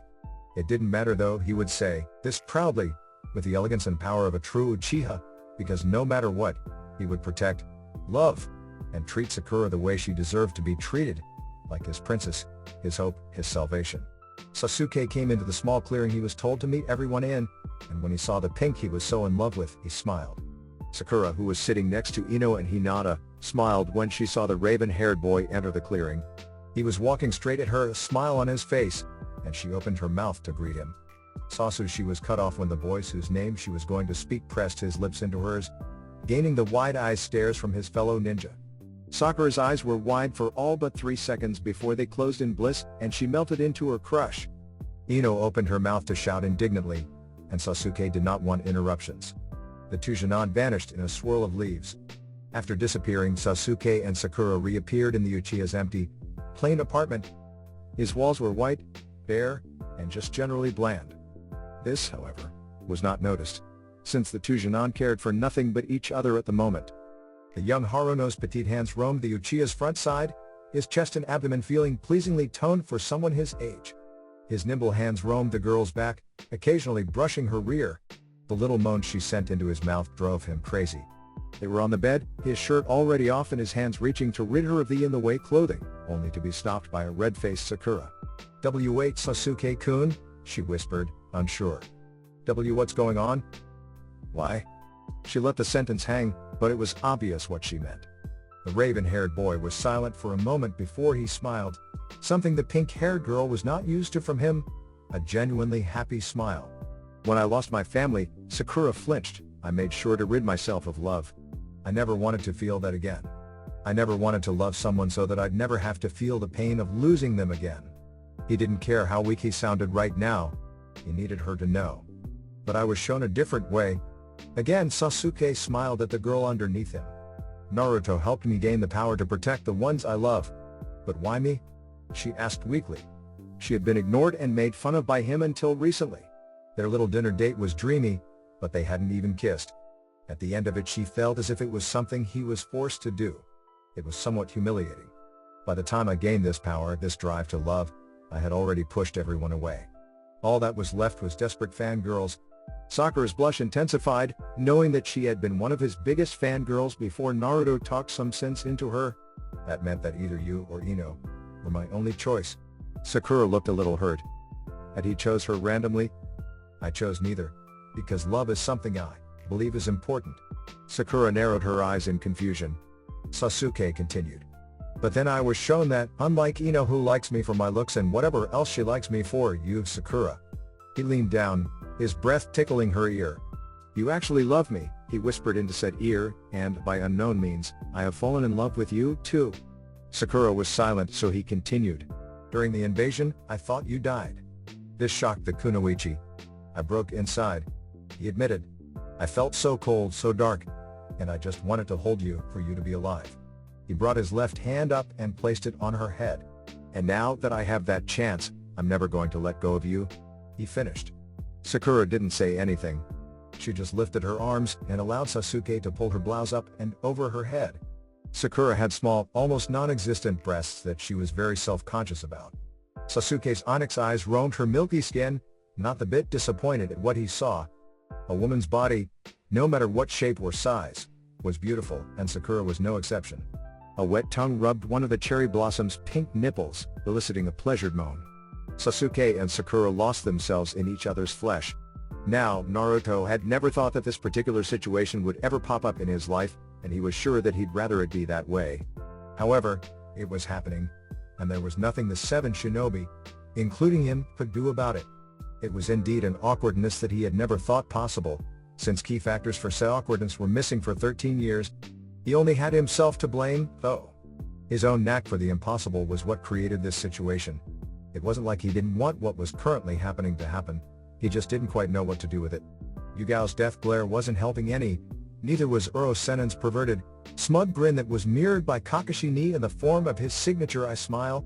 It didn't matter though, he would say, this proudly, with the elegance and power of a true Uchiha, because no matter what, he would protect, love, and treat Sakura the way she deserved to be treated, like his princess, his hope, his salvation. Sasuke came into the small clearing he was told to meet everyone in, and when he saw the pink he was so in love with, he smiled. Sakura, who was sitting next to Ino and Hinata, smiled when she saw the raven-haired boy enter the clearing. He was walking straight at her, a smile on his face, and she opened her mouth to greet him. Sasuke was cut off when the voice whose name she was going to speak pressed his lips into hers, gaining the wide-eyed stares from his fellow ninja. Sakura's eyes were wide for all but 3 seconds before they closed in bliss, and she melted into her crush. Ino opened her mouth to shout indignantly, and Sasuke did not want interruptions. The two Junon vanished in a swirl of leaves. After disappearing, Sasuke and Sakura reappeared in the Uchiha's empty, plain apartment. His walls were white, bare, and just generally bland. This, however, was not noticed, since the two Junon cared for nothing but each other at the moment. The young Haruno's petite hands roamed the Uchiha's front side, his chest and abdomen feeling pleasingly toned for someone his age. His nimble hands roamed the girl's back, occasionally brushing her rear. The little moans she sent into his mouth drove him crazy. They were on the bed, his shirt already off and his hands reaching to rid her of the in-the-way clothing, only to be stopped by a red-faced Sakura. "W8 Sasuke-kun," she whispered, unsure. What's going on?" "Why?" She let the sentence hang, but it was obvious what she meant. The raven-haired boy was silent for a moment before he smiled, something the pink-haired girl was not used to from him, a genuinely happy smile. "When I lost my family," Sakura flinched, "I made sure to rid myself of love. I never wanted to feel that again. I never wanted to love someone so that I'd never have to feel the pain of losing them again." He didn't care how weak he sounded right now. He needed her to know. "But I was shown a different way. Again, Sasuke smiled at the girl underneath him. Naruto helped me gain the power to protect the ones I love. But why me? She asked weakly. She had been ignored and made fun of by him until recently. Their little dinner date was dreamy, but they hadn't even kissed. At the end of it, she felt as if it was something he was forced to do. It was somewhat humiliating. By the time I gained this power, this drive to love, I had already pushed everyone away. All that was left was desperate fangirls. Sakura's blush intensified, knowing that she had been one of his biggest fangirls before Naruto talked some sense into her. That meant that either you or Ino were my only choice. Sakura looked a little hurt. Had he chose her randomly? I chose neither, because love is something I believe is important. Sakura narrowed her eyes in confusion. Sasuke continued. But then I was shown that, unlike Ino who likes me for my looks and whatever else she likes me for, you, Sakura. He leaned down, his breath tickling her ear. You actually love me, he whispered into said ear, and, by unknown means, I have fallen in love with you, too. Sakura was silent, so he continued. During the invasion, I thought you died. This shocked the kunoichi. I broke inside. He admitted. I felt so cold, so dark, and I just wanted to hold you, for you to be alive. He brought his left hand up and placed it on her head. And now that I have that chance, I'm never going to let go of you. He finished. Sakura didn't say anything. She just lifted her arms and allowed Sasuke to pull her blouse up and over her head. Sakura had small, almost non-existent breasts that she was very self-conscious about. Sasuke's onyx eyes roamed her milky skin, not the bit disappointed at what he saw. A woman's body, no matter what shape or size, was beautiful, and Sakura was no exception. A wet tongue rubbed one of the cherry blossom's pink nipples, eliciting a pleasured moan. Sasuke and Sakura lost themselves in each other's flesh. Now, Naruto had never thought that this particular situation would ever pop up in his life, and he was sure that he'd rather it be that way. However, it was happening, and there was nothing the 7 shinobi, including him, could do about it. It was indeed an awkwardness that he had never thought possible, since key factors for said awkwardness were missing for 13 years. He only had himself to blame, though. His own knack for the impossible was what created this situation. It wasn't like he didn't want what was currently happening to happen, he just didn't quite know what to do with it. Yugao's death glare wasn't helping any, neither was Uro Sennin's perverted, smug grin that was mirrored by Kakashi ni in the form of his signature eye smile.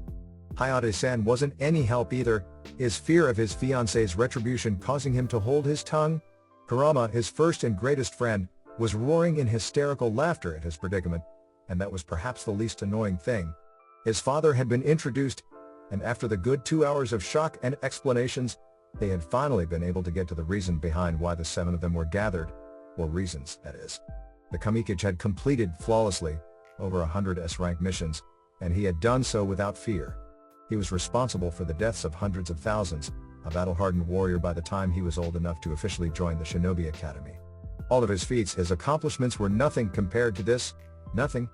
Hayate-san wasn't any help either, his fear of his fiancée's retribution causing him to hold his tongue. Kurama, his first and greatest friend, was roaring in hysterical laughter at his predicament, and that was perhaps the least annoying thing. His father had been introduced, and after the good 2 hours of shock and explanations, they had finally been able to get to the reason behind why the 7 of them were gathered, or reasons, that is. The Kamikage had completed flawlessly, over 100 S-rank missions, and he had done so without fear. He was responsible for the deaths of hundreds of thousands, a battle-hardened warrior by the time he was old enough to officially join the Shinobi Academy. All of his feats, his accomplishments were nothing compared to this, nothing.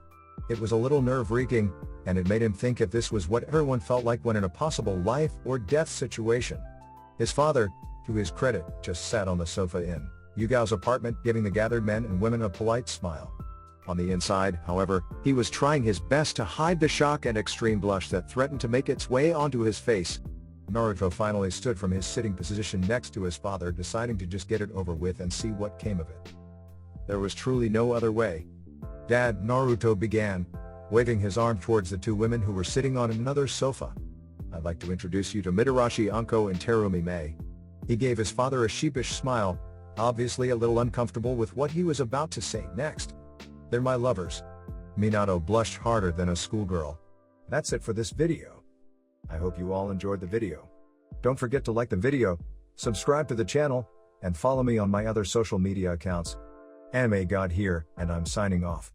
It was a little nerve-wreaking, and it made him think if this was what everyone felt like when in a possible life or death situation. His father, to his credit, just sat on the sofa in Yugao's apartment, giving the gathered men and women a polite smile. On the inside, however, he was trying his best to hide the shock and extreme blush that threatened to make its way onto his face. Naruto finally stood from his sitting position next to his father, deciding to just get it over with and see what came of it. There was truly no other way. Dad, Naruto began, waving his arm towards the 2 women who were sitting on another sofa. I'd like to introduce you to Mitarashi Anko and Terumi Mei. He gave his father a sheepish smile, obviously a little uncomfortable with what he was about to say next. They're my lovers. Minato blushed harder than a schoolgirl. That's it for this video. I hope you all enjoyed the video. Don't forget to like the video, subscribe to the channel, and follow me on my other social media accounts. Anime God here, and I'm signing off.